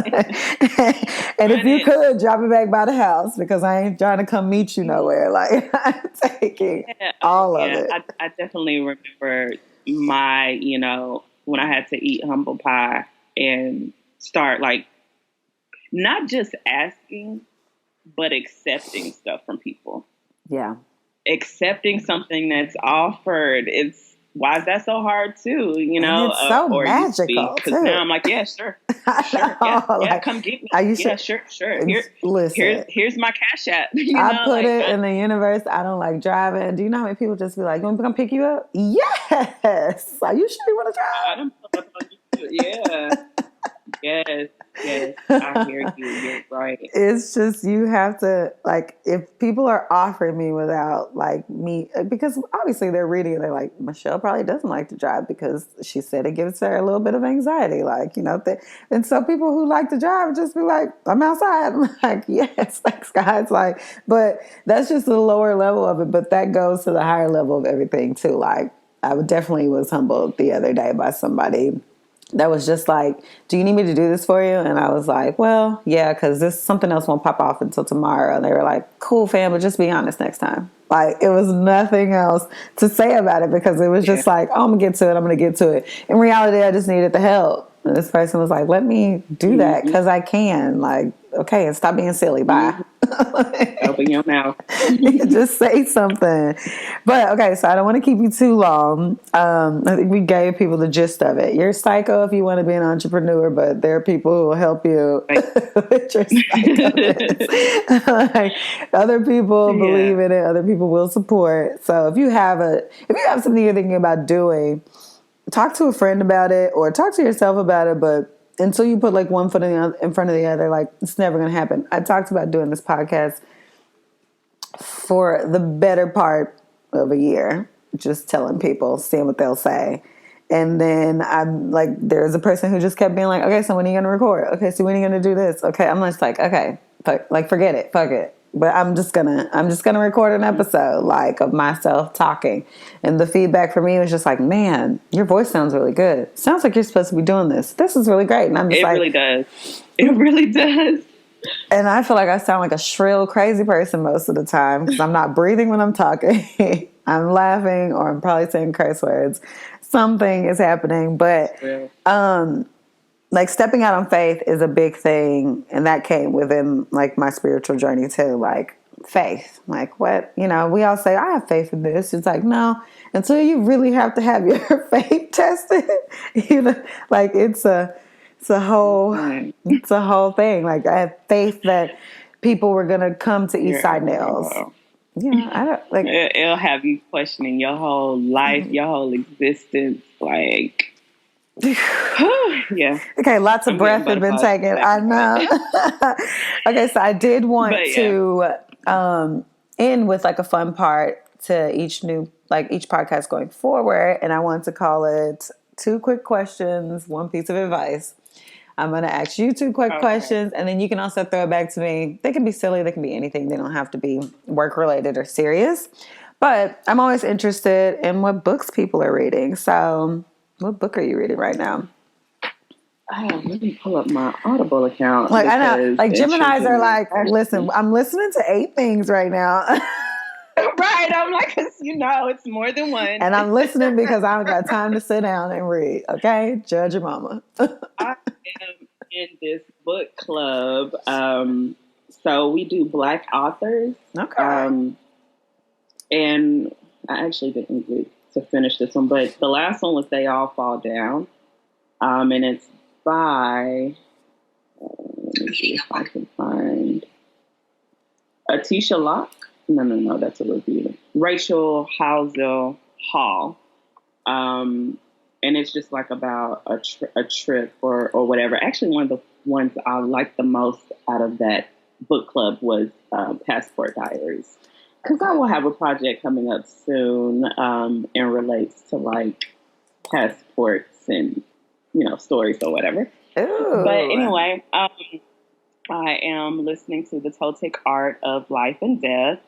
And if Run you it. could, drop it back by the house, because I ain't trying to come meet you nowhere. Like, I'm taking Yeah. Oh, all of yeah. it. I definitely remember my, you know, when I had to eat humble pie and start like not just asking, but accepting stuff from people. Yeah. Accepting something that's offered. It's why is that so hard too? You And know, it's so or it used to be, magical because now too. I'm like, yeah, sure, I sure, yeah, know. yeah, Like, come get me, I used yeah, to sure, sure. Here's listen. here's my cash app. You I know, put like it in the universe. I don't like driving. Do you know how many people just be like, "You want me to come pick you up?" Yes. Are you sure you want I done pull up on you. Yeah, yes, yes. to I hear drive? you. You're right. It's just, you have to, like, if people are offering me without like me, because obviously they're reading and they're like, Michelle probably doesn't like to drive because she said it gives her a little bit of anxiety, like, you know. And so people who like to drive just be like, I'm outside. I'm like, yes, thanks guys. Like, but that's just the lower level of it, but that goes to the higher level of everything too. Like, I definitely was humbled the other day by somebody that was just like, do you need me to do this for you? And I was like, well, yeah, because this something else won't pop off until tomorrow. And they were like, cool, fam, but just be honest next time. Like, it was nothing else to say about it because it was just like, oh, I'm going to get to it. In reality, I just needed the help. And this person was like, let me do that because I can. Like, okay, and stop being silly. Bye. Open your mouth. Just say something. But okay, so I don't want to keep you too long. I think we gave people the gist of it. You're psycho if you want to be an entrepreneur, but there are people who will help you with your psycho. Like, other people believe in it. Other people will support. So if you have something you're thinking about doing, talk to a friend about it or talk to yourself about it. But until you put like one foot in front of the other, like, it's never going to happen. I talked about doing this podcast for the better part of a year, just telling people, seeing what they'll say. And then I'm like, there's a person who just kept being like, okay, so when are you going to record? Okay, so when are you going to do this? Okay, I'm just like, okay, forget it, fuck it. But I'm just gonna record an episode like of myself talking. And the feedback for me was just like, man, your voice sounds really good. Sounds like you're supposed to be doing this. This is really great. And I'm just it really does. It really does. And I feel like I sound like a shrill, crazy person most of the time because I'm not breathing when I'm talking. I'm laughing or I'm probably saying curse words. Something is happening. But like stepping out on faith is a big thing. And that came within like my spiritual journey too. Like faith. Like what? You know, we all say, I have faith in this. It's like, no, until you really have to have your faith tested. You know, like it's a whole thing. Like I have faith that people were gonna come to Eastside Nails. Yeah, I don't like. It'll have you questioning your whole life, your whole existence. Like, yeah. Okay, lots of breath had been taken. I know. Okay, so I did want to end with like a fun part to each podcast going forward, and I want to call it 2 quick questions, 1 piece of advice. I'm going to ask you 2 quick questions, and then you can also throw it back to me. They can be silly. They can be anything. They don't have to be work-related or serious. But I'm always interested in what books people are reading. So what book are you reading right now? Let me pull up my Audible account. Like, I know. Like, Geminis are like, listen, I'm listening to 8 things right now. Right. I'm like, you know, it's more than one. And I'm listening because I don't got time to sit down and read. Okay? Judge your mama. I am in this book club. So we do Black authors. Okay. And I actually didn't get to finish this one, but the last one was They All Fall Down. And it's by, let me see if I can find, Atisha Locke. No, that's a review. Rachel Housel Hall. And it's just like about a trip or whatever. Actually, one of the ones I liked the most out of that book club was Passport Diaries. Because I will have a project coming up soon and relates to like passports and, you know, stories or whatever. Ooh. But anyway, I am listening to The Toltec Art of Life and Death.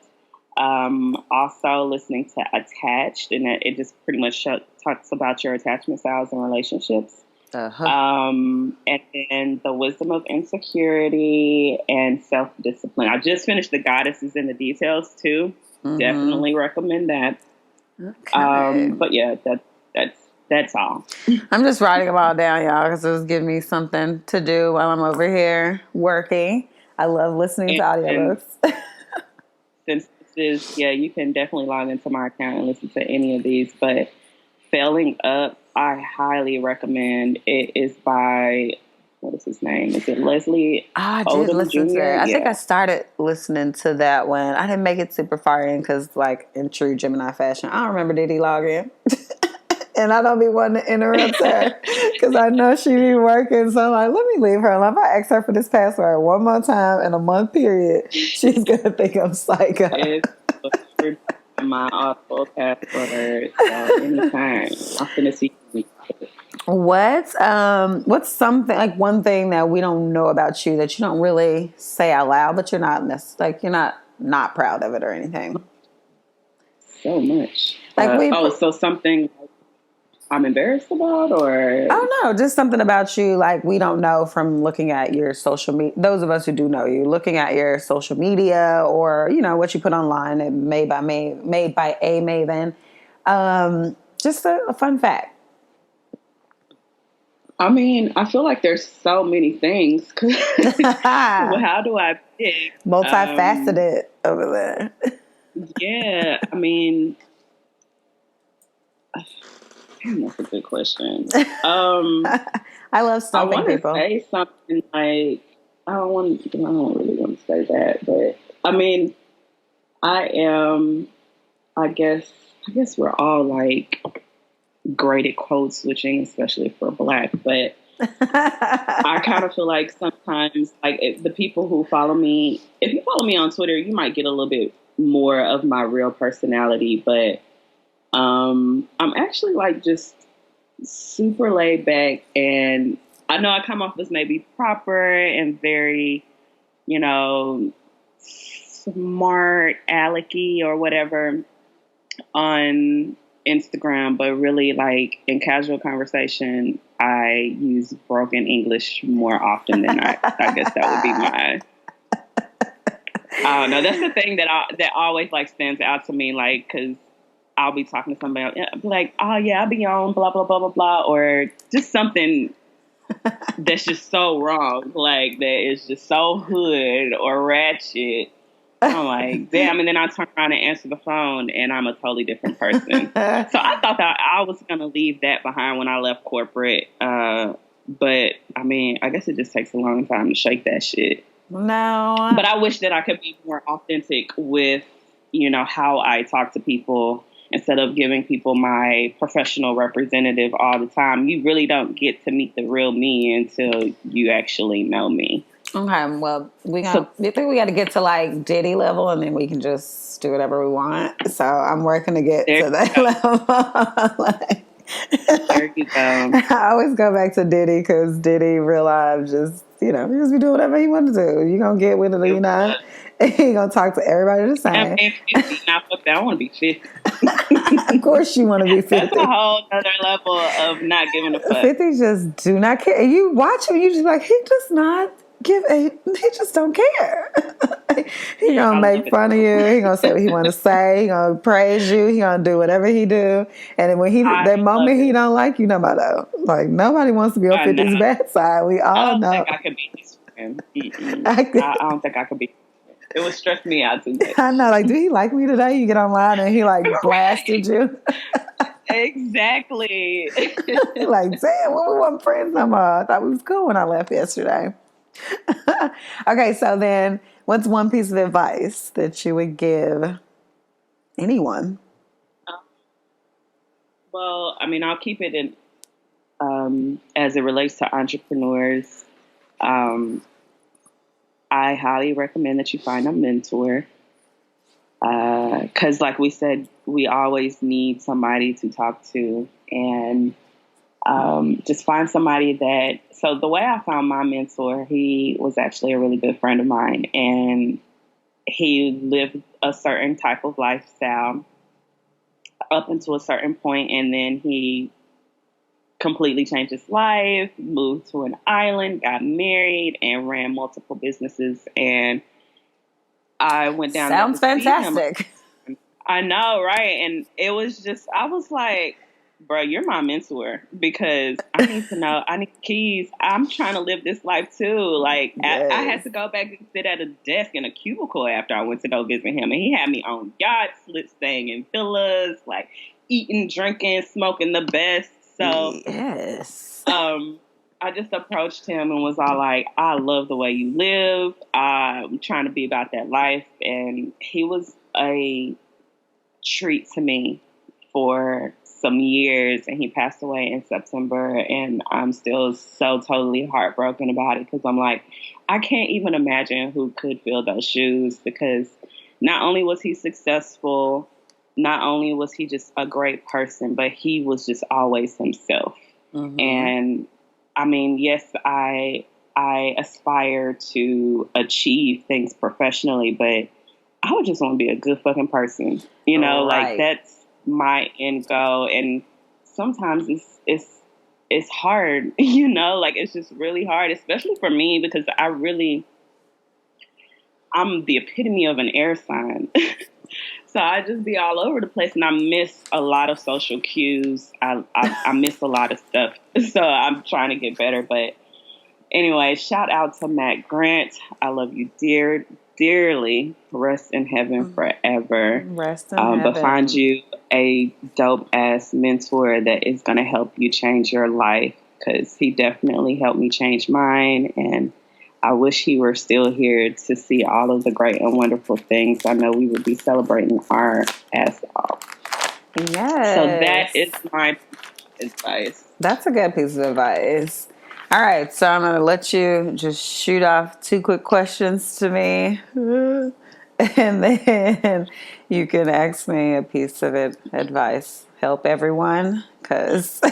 Also listening to Attached, and it just pretty much talks about your attachment styles and relationships. Uh-huh. And then The Wisdom of Insecurity and Self-Discipline. I just finished The Goddesses and the Details too. Mm-hmm. Definitely recommend that. Okay. But yeah, that's all. I'm just writing them all down, y'all, because it was giving me something to do while I'm over here working. I love listening to audiobooks. Since this is, you can definitely log into my account and listen to any of these. But Failing Up, I highly recommend. It is by, what is his name? Is it Leslie? I did listen to that. I think I started listening to that one. I didn't make it super far in because, like, in true Gemini fashion, I don't remember did he log in. And I don't be wanting to interrupt her because I know she be working. So I'm like, let me leave her alone. If I ask her for this password one more time in a month period, she's going to think I'm psycho. It's my Audible password. So anytime. I'm going to see you. What's something, like one thing that we don't know about you that you don't really say out loud, but you're not not proud of it or anything? So much. Like so something I'm embarrassed about, or Oh no, just something about you like we don't know from looking at your social media. Those of us who do know you, looking at your social media or what you put online, and made by a maven. Just a fun fact. I mean, I feel like there's so many things. Well, how do I pick? Multifaceted over there. Yeah, I mean, damn, that's a good question. I love I stumping want to people. say something like I don't really want to say that, but I mean, I am. I guess. I guess we're all like great at code switching, especially for Black. But I kind of feel like sometimes, like the people who follow me, if you follow me on Twitter, you might get a little bit more of my real personality. But I'm actually like just super laid back, and I know I come off as maybe proper and very, you know, smart, alecky or whatever on Instagram, but really like in casual conversation, I use broken English more often than I guess that would be my. I don't know. That's the thing that always like stands out to me, like because I'll be talking to somebody else, like, oh yeah, I'll be on blah blah blah blah blah, or just something that's just so wrong, like that is just so hood or ratchet. I'm like, damn, and then I turn around and answer the phone, and I'm a totally different person. So I thought that I was gonna leave that behind when I left corporate, but I mean, I guess it just takes a long time to shake that shit. No. But I wish that I could be more authentic with, how I talk to people instead of giving people my professional representative all the time. You really don't get to meet the real me until you actually know me. Okay, well, you think we got to get to like Diddy level, and then we can just do whatever we want. So I'm working to get to that level. There you go. I always go back to Diddy because Diddy, real life, just he just be doing whatever he want to do. You gonna get with it or you not? He gonna talk to everybody the same. I'm 50. Now, fuck that. I want to be 50. Of course, you want to be 50. That's a whole other level of not giving a fuck. 50 just do not care. You watch him, you just like he does not he just don't care. He gonna make fun of you. He gonna say what he want to say. He gonna praise you. He gonna do whatever he do. And then when that moment he don't like you, nobody like nobody wants to be on 50's bad side. We all know. I don't think I could be his friend. I don't think I could be. It would stress me out too much. I know. Like, do he like me today? You get online and he like blasted you. Exactly. Like, damn, when we weren't friends no more. I thought we was cool when I left yesterday. Okay, so then what's one piece of advice that you would give anyone? Well, I mean, I'll keep it in as it relates to entrepreneurs. I highly recommend that you find a mentor. Because like we said, we always need somebody to talk to, and just find somebody so the way I found my mentor, he was actually a really good friend of mine, and he lived a certain type of lifestyle up until a certain point, and then he completely changed his life, moved to an island, got married, and ran multiple businesses, and I went down. Sounds fantastic. I know, right? And it was just, I was like, bro, you're my mentor because I need to know, I need keys. I'm trying to live this life too. Like, yes. I had to go back and sit at a desk in a cubicle after I went to go visit him. And he had me on yachts, staying in villas, like eating, drinking, smoking the best. So, yes. I just approached him and was all like, I love the way you live. I'm trying to be about that life. And he was a treat to me for some years, and he passed away in September, and I'm still so totally heartbroken about it because I'm like, I can't even imagine who could fill those shoes, because not only was he successful, not only was he just a great person, but he was just always himself. Mm-hmm. And I mean, yes, I aspire to achieve things professionally, but I would just want to be a good fucking person. Right. Like that's my end goal. And sometimes it's hard, you know, like it's just really hard, especially for me because I'm the epitome of an air sign. So I just be all over the place, and I miss a lot of social cues. I miss a lot of stuff. So I'm trying to get better. But anyway, shout out to Matt Grant. I love you dearly. Rest in heaven forever. Rest in heaven. But find you a dope ass mentor that is going to help you change your life, because he definitely helped me change mine. And I wish he were still here to see all of the great and wonderful things. I know we would be celebrating our ass off. Yes. So that is my advice. That's a good piece of advice. All right, so I'm going to let you just shoot off 2 quick questions to me. And then you can ask me a piece of advice. Help everyone, because...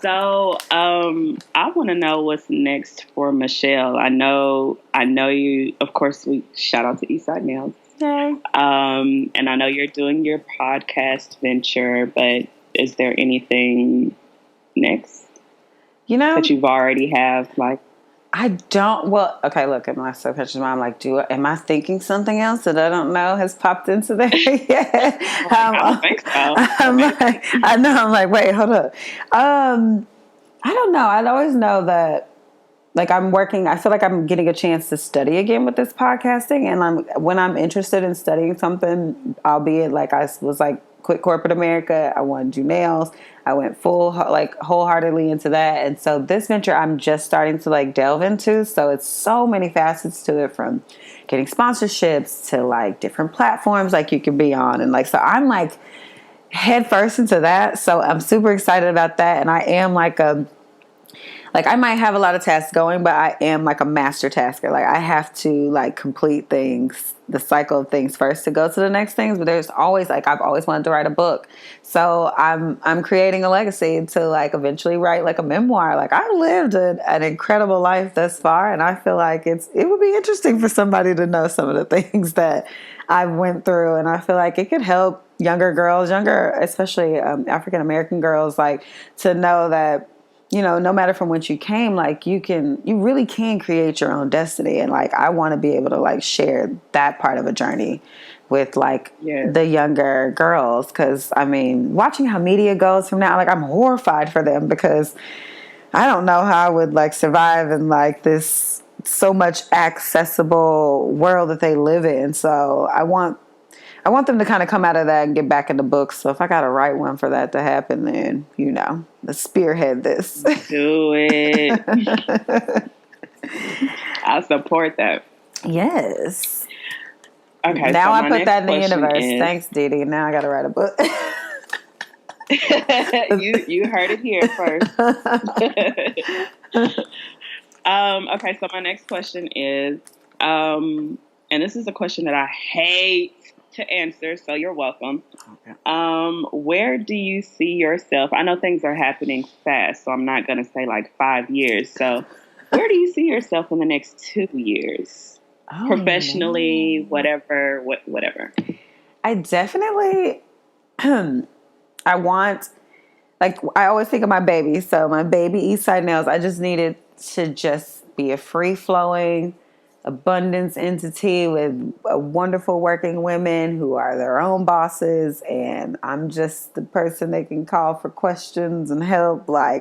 So, I want to know what's next for Michelle. I know you, of course, we shout out to Eastside Nails. Yay. And I know you're doing your podcast venture, but is there anything next? That you've already have, like? I don't. Well, okay. Look, am I so catching my? I'm like, am I thinking something else that I don't know has popped into there yet? I don't think so. I know. I'm like, wait, hold up. I don't know. I'd always know that. Like I'm working. I feel like I'm getting a chance to study again with this podcasting, and when I'm interested in studying something, albeit like I was like quit corporate America. I want to do nails. I went wholeheartedly into that. And so this venture I'm just starting to like delve into. So it's so many facets to it, from getting sponsorships to like different platforms like you can be on. And like, so I'm like head first into that. So I'm super excited about that. And I am like I might have a lot of tasks going, but I am like a master tasker. Like I have to like complete things, the cycle of things first to go to the next things. But there's always like, I've always wanted to write a book. So I'm creating a legacy to like eventually write like a memoir. Like I lived an incredible life thus far. And I feel like it would be interesting for somebody to know some of the things that I went through. And I feel like it could help younger girls, especially African-American girls, like to know that, you know, no matter from whence you came, like you really can create your own destiny. And like, I want to be able to like share that part of a journey with like the younger girls. Cause I mean, watching how media goes from now, like I'm horrified for them because I don't know how I would like survive in like this so much accessible world that they live in. So I want them to kind of come out of that and get back in the books. So if I got to write one for that to happen, then, you know, let's spearhead this. Do it. I support that. Yes. Okay. Now so I put that in the universe. Is... Thanks, Dee Dee. Now I got to write a book. you heard it here first. Okay. So my next question is, and this is a question that I hate to answer, so you're welcome. Okay. Where do you see yourself? I know things are happening fast, so I'm not going to say like 5 years. So where do you see yourself in the next 2 years? Professionally, whatever. I definitely, I want, like, I always think of my baby. So my baby Eastside Nails, I just needed to just be a free-flowing abundance entity with wonderful working women who are their own bosses, and I'm just the person they can call for questions and help. I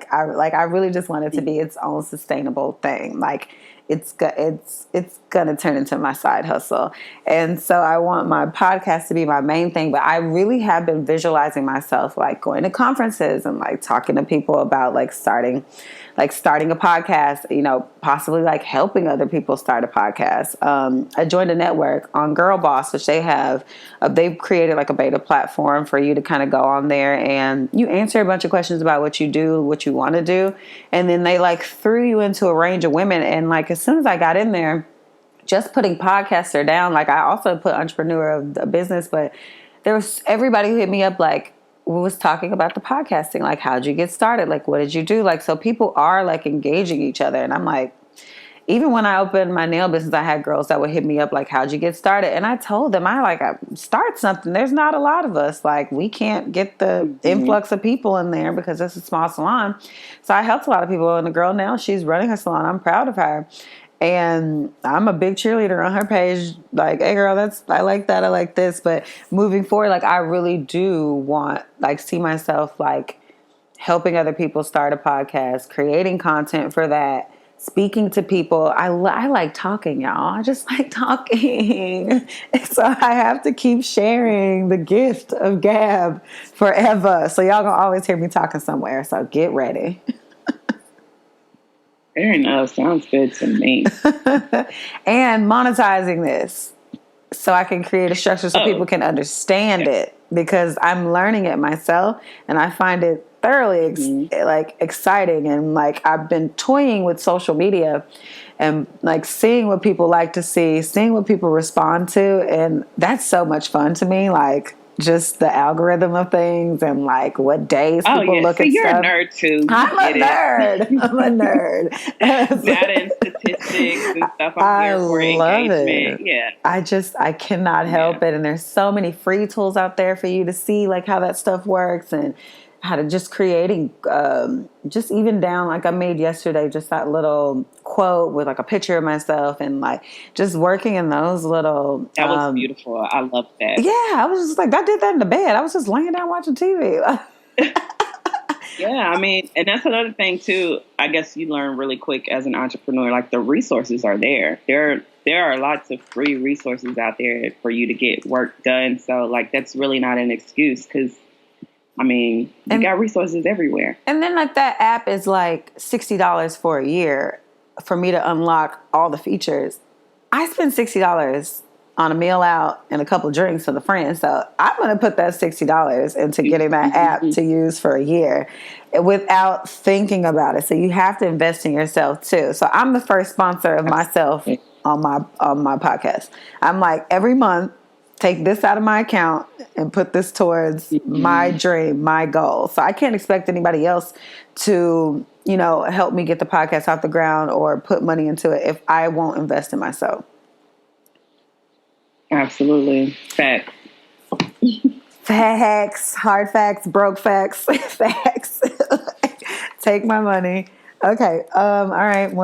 really just want it to be its own sustainable thing. Like it's gonna turn into my side hustle, and so I want my podcast to be my main thing. But I really have been visualizing myself like going to conferences and like talking to people about like starting a podcast, you know, possibly like helping other people start a podcast. I joined a network on Girl Boss, which they've created like a beta platform for you to kind of go on there and you answer a bunch of questions about what you do, what you want to do. And then they like threw you into a range of women. And like, as soon as I got in there, just putting podcaster down, like I also put entrepreneur of a business, but there was everybody who hit me up like, was talking about the podcasting, like how'd you get started, like what did you do, like so people are like engaging each other, and I'm like, even when I opened my nail business, I had girls that would hit me up like, how'd you get started? And I told them, I start something. There's not a lot of us. Like, we can't get the influx of people in there because it's a small salon. So I helped a lot of people. And the girl now, she's running her salon. I'm proud of her. And I'm a big cheerleader on her page. Like, hey girl, I like that. I like this. But moving forward, like, I really do want, like, see myself like helping other people start a podcast, creating content for that, speaking to people. I like talking, y'all. I just like talking. So I have to keep sharing the gift of gab forever. So y'all gonna always hear me talking somewhere. So get ready. Fair enough. Sounds good to me. And monetizing this so I can create a structure so people can understand it, because I'm learning it myself and I find it thoroughly exciting. And like, I've been toying with social media and like seeing what people like to see, seeing what people respond to, and that's so much fun to me. Like, just the algorithm of things and like what days people look at you're stuff. A nerd too. I'm a nerd. I'm a nerd. Data and statistics and stuff. I'm here for engagement. Yeah. I cannot help it. And there's so many free tools out there for you to see like how that stuff works, and how to just creating, just even down, like I made yesterday, just that little quote with like a picture of myself, and like just working in those little. That was beautiful. I love that. Yeah, I was just like, I did that in the bed. I was just laying down watching TV. Yeah, I mean, and that's another thing too. I guess you learn really quick as an entrepreneur. Like, the resources are there. There are lots of free resources out there for you to get work done. So like, that's really not an excuse, because I mean, you got resources everywhere. And then like that app is like $60 for a year for me to unlock all the features. I spend $60 on a meal out and a couple drinks with a friend. So I'm going to put that $60 into getting that app to use for a year without thinking about it. So you have to invest in yourself too. So I'm the first sponsor of myself on my podcast. I'm like, every month, take this out of my account and put this towards my dream, my goal. So I can't expect anybody else to, help me get the podcast off the ground or put money into it if I won't invest in myself. Absolutely. Facts. Facts, hard facts, broke facts, facts. Take my money. Okay. All right. You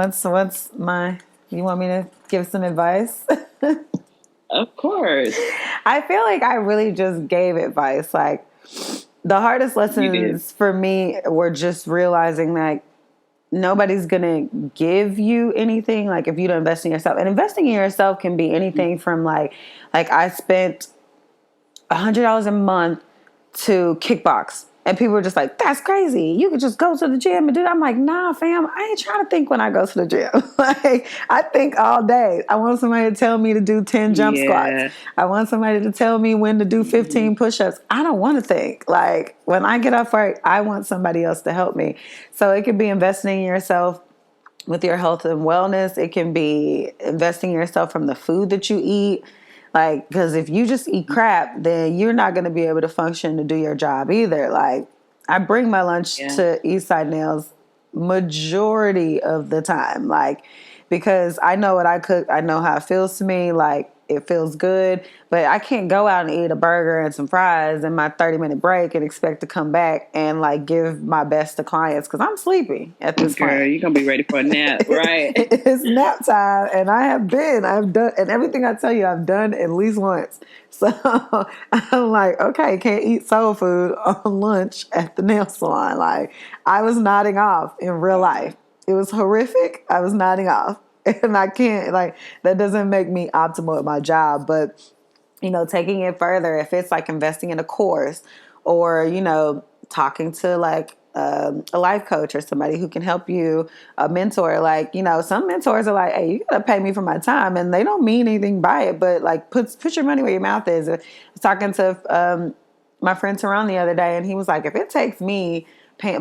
want me to give some advice? Of course. I feel like I really just gave advice. Like, the hardest lessons for me were just realizing that nobody's going to give you anything. Like, if you don't invest in yourself, and investing in yourself can be anything from like I spent $100 a month to kickbox. And people were just like, that's crazy. You could just go to the gym and do that. I'm like, nah, fam, I ain't trying to think when I go to the gym. Like, I think all day. I want somebody to tell me to do 10 jump squats. I want somebody to tell me when to do 15 push-ups. I don't want to think. Like, when I get off work, I want somebody else to help me. So it could be investing in yourself with your health and wellness. It can be investing in yourself from the food that you eat. Like, because if you just eat crap, then you're not going to be able to function to do your job either. Like, I bring my lunch to Eastside Nails majority of the time, like, because I know what I cook. I know how it feels to me. Like, it feels good, but I can't go out and eat a burger and some fries in my 30-minute break and expect to come back and like give my best to clients, because I'm sleepy at this point. You're going to be ready for a nap, right? It's nap time, and I've done, and everything I tell you, I've done at least once. So I'm like, okay, can't eat soul food on lunch at the nail salon. Like, I was nodding off in real life. It was horrific. I was nodding off. And I can't, like, that doesn't make me optimal at my job. But, taking it further, if it's like investing in a course or, talking to like a life coach or somebody who can help you, a mentor, like, some mentors are like, hey, you got to pay me for my time. And they don't mean anything by it, but like put your money where your mouth is. I was talking to my friend Teron the other day, and he was like, if it takes me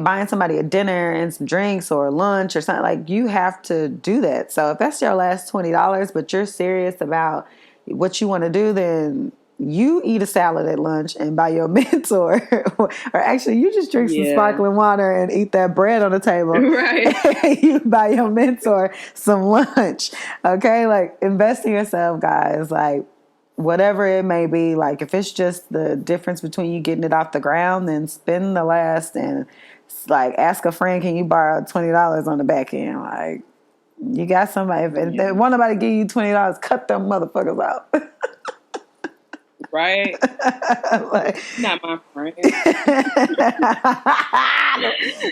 buying somebody a dinner and some drinks or lunch or something, like, you have to do that. So if that's your last $20, but you're serious about what you want to do, then you eat a salad at lunch and buy your mentor, or actually you just drink some sparkling water and eat that bread on the table. Right. And you buy your mentor some lunch. Okay, like invest in yourself, guys. Like whatever it may be, like if it's just the difference between you getting it off the ground, then spend the last and like ask a friend, can you borrow $20 on the back end? Like you got somebody, if they want nobody to give you $20, cut them motherfuckers out. Right? Like, not my friend.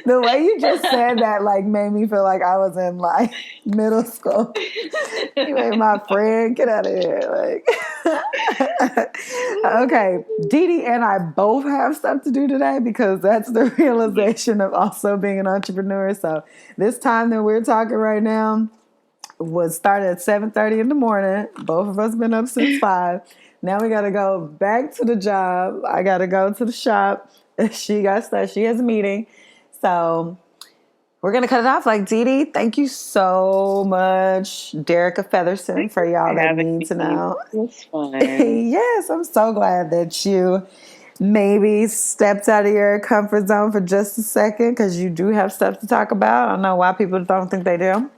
The way you just said that like made me feel like I was in like middle school. You ain't my friend. Get out of here. Like okay. Dee Dee and I both have stuff to do today because that's the realization of also being an entrepreneur. So this time that we're talking right now was started at 7:30 in the morning. Both of us been up since 5. Now we got to go back to the job. I got to go to the shop. She got stuff. She has a meeting. So we're going to cut it off. Like, Dee Dee, thank you so much, Derika Featherston, for y'all that need to know. It was fun. Yes, I'm so glad that you maybe stepped out of your comfort zone for just a second because you do have stuff to talk about. I don't know why people don't think they do.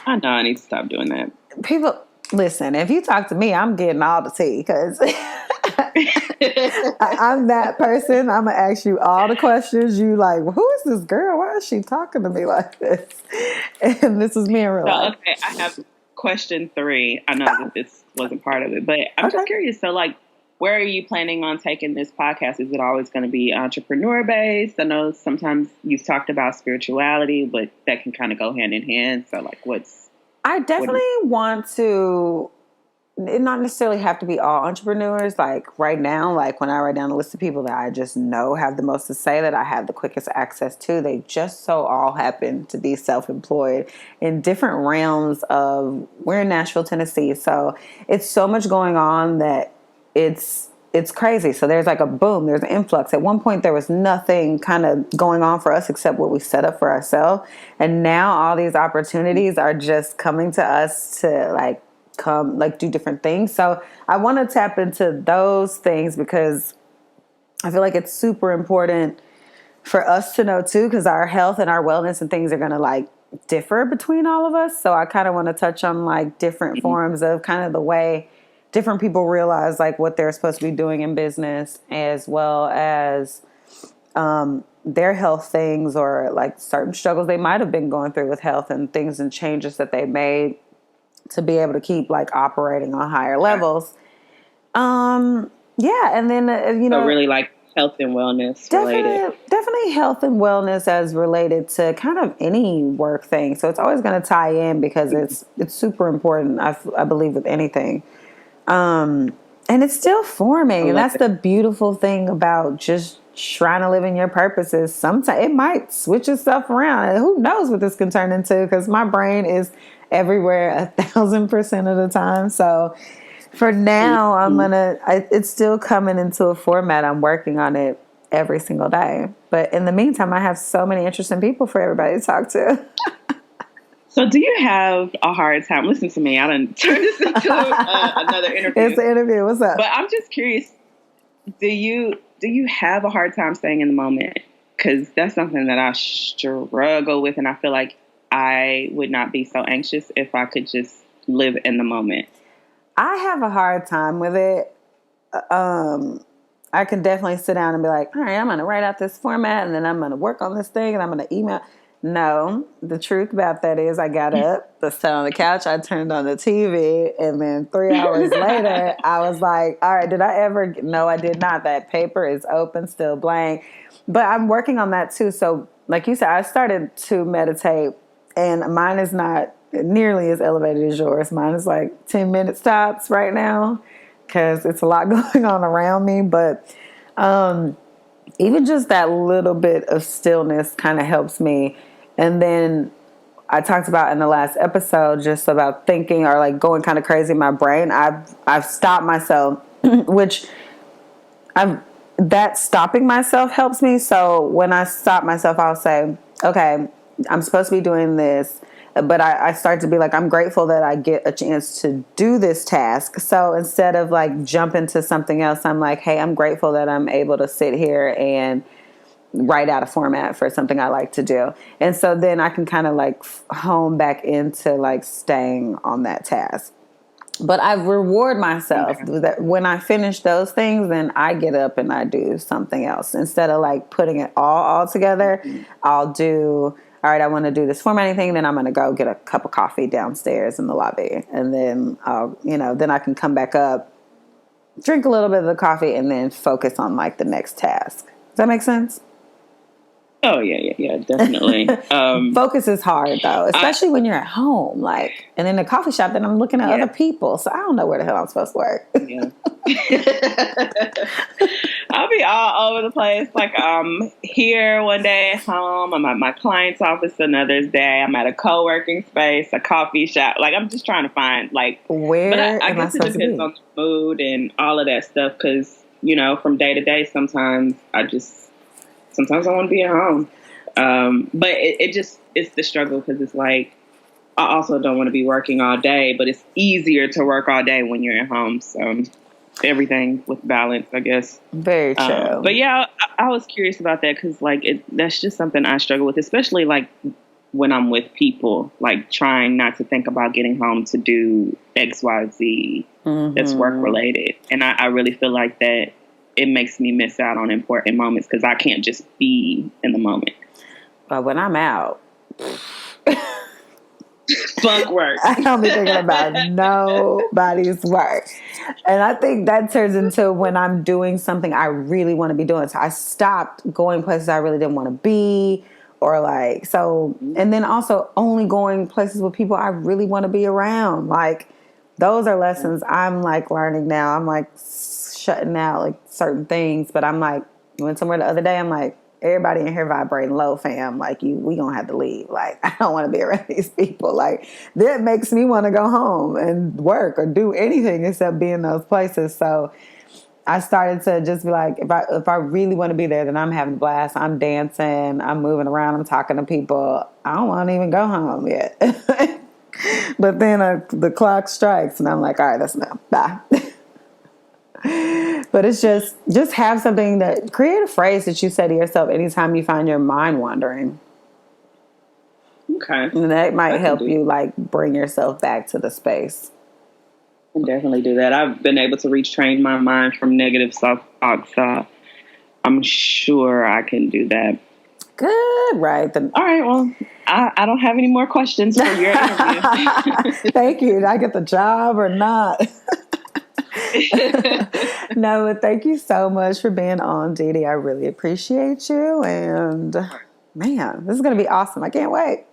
I know I need to stop doing that. People... Listen, if you talk to me, I'm getting all the tea because I'm that person. I'm going to ask you all the questions. You like, well, who is this girl? Why is she talking to me like this? And this is me in real life. Okay, I have question 3. I know that this wasn't part of it, but I'm just curious. So, like, where are you planning on taking this podcast? Is it always going to be entrepreneur based? I know sometimes you've talked about spirituality, but that can kind of go hand in hand. So, like, I definitely want to, it not necessarily have to be all entrepreneurs. Like right now, like when I write down a list of people that I just know have the most to say, that I have the quickest access to, they just so all happen to be self-employed in different realms of, we're in Nashville, Tennessee. So it's so much going on that it's crazy. So there's like a boom, there's an influx. At one point there was nothing kind of going on for us except what we set up for ourselves. And now all these opportunities are just coming to us to like come, like do different things. So I want to tap into those things because I feel like it's super important for us to know too, because our health and our wellness and things are going to like differ between all of us. So I kind of want to touch on like different forms of kind of the way different people realize like what they're supposed to be doing in business, as well as their health things or like certain struggles they might have been going through with health and things and changes that they made to be able to keep like operating on higher levels. Yeah. And then, so really like health and wellness related. Definitely health and wellness as related to kind of any work thing. So it's always going to tie in because it's super important. I believe with anything. And it's still forming. And that's the beautiful thing about just trying to live in your purpose is sometimes it might switch itself around. And who knows what this can turn into, because my brain is everywhere 1,000% of the time. So for now, it's still coming into a format. I'm working on it every single day. But in the meantime, I have so many interesting people for everybody to talk to. So do you have a hard time? Listen to me. I done turned this into another interview. It's an interview. What's up? But I'm just curious. Do you have a hard time staying in the moment? Because that's something that I struggle with. And I feel like I would not be so anxious if I could just live in the moment. I have a hard time with it. I can definitely sit down and be like, all right, I'm going to write out this format and then I'm going to work on this thing and I'm going to email. No, the truth about that is I got up, sat on the couch, I turned on the TV, and then 3 hours later, I was like, all right, did I ever? No, I did not. That paper is open, still blank. But I'm working on that too. So like you said, I started to meditate, and mine is not nearly as elevated as yours. Mine is like 10 minutes tops right now because it's a lot going on around me. But even just that little bit of stillness kind of helps me. And then I talked about in the last episode just about thinking or like going kind of crazy in my brain. I've stopped myself, which that stopping myself helps me. So when I stop myself, I'll say, okay, I'm supposed to be doing this. but I start to be like, I'm grateful that I get a chance to do this task. So instead of like jump into something else, I'm like, hey, I'm grateful that I'm able to sit here and write out a format for something I like to do. And so then I can kind of like hone back into like staying on that task. But I reward myself that when I finish those things, then I get up and I do something else. Instead of like putting it all together, I'll do, all right, I want to do this formatting thing, then I'm going to go get a cup of coffee downstairs in the lobby. And then then I can come back up, drink a little bit of the coffee, and then focus on like the next task. Does that make sense? Oh yeah, definitely. Focus is hard though, especially when you're at home, like, and in a coffee shop. Then I'm looking at other people, so I don't know where the hell I'm supposed to work. Yeah. I'll be all over the place. Like here one day at home, I'm at my client's office another day. I'm at a co-working space, a coffee shop. Like I'm just trying to find like where. But I guess it depends on the mood and all of that stuff. Because from day to day, sometimes I want to be at home. But it's the struggle because it's like, I also don't want to be working all day, but it's easier to work all day when you're at home. So everything with balance, I guess. Very true. But yeah, I was curious about that because like that's just something I struggle with, especially like when I'm with people, like trying not to think about getting home to do X, Y, Z that's work related. And I really feel like that it makes me miss out on important moments because I can't just be in the moment. But when I'm out, fuck work. I don't be thinking about nobody's work. And I think that turns into when I'm doing something I really want to be doing. So I stopped going places I really didn't want to be, or like, so, and then also only going places with people I really want to be around. Like, those are lessons I'm like learning now. I'm like shutting out like certain things, but I'm like, went somewhere the other day, I'm like, everybody in here vibrating low, fam. Like, we gonna have to leave. Like, I don't want to be around these people. Like, that makes me want to go home and work or do anything except be in those places. So I started to just be like, if I really want to be there, then I'm having a blast. I'm dancing. I'm moving around. I'm talking to people. I don't want to even go home yet. But then the clock strikes, and I'm like, all right, that's enough. Bye. But it's just have something that, create a phrase that you say to yourself anytime you find your mind wandering. Okay. And that might help you like bring yourself back to the space. I can definitely do that. I've been able to retrain my mind from negative self-talk, so I'm sure I can do that. Good, right? All right, well, I don't have any more questions for your interview. Thank you. Did I get the job or not? No, but thank you so much for being on, Dee Dee. I really appreciate you. And man, this is going to be awesome. I can't wait.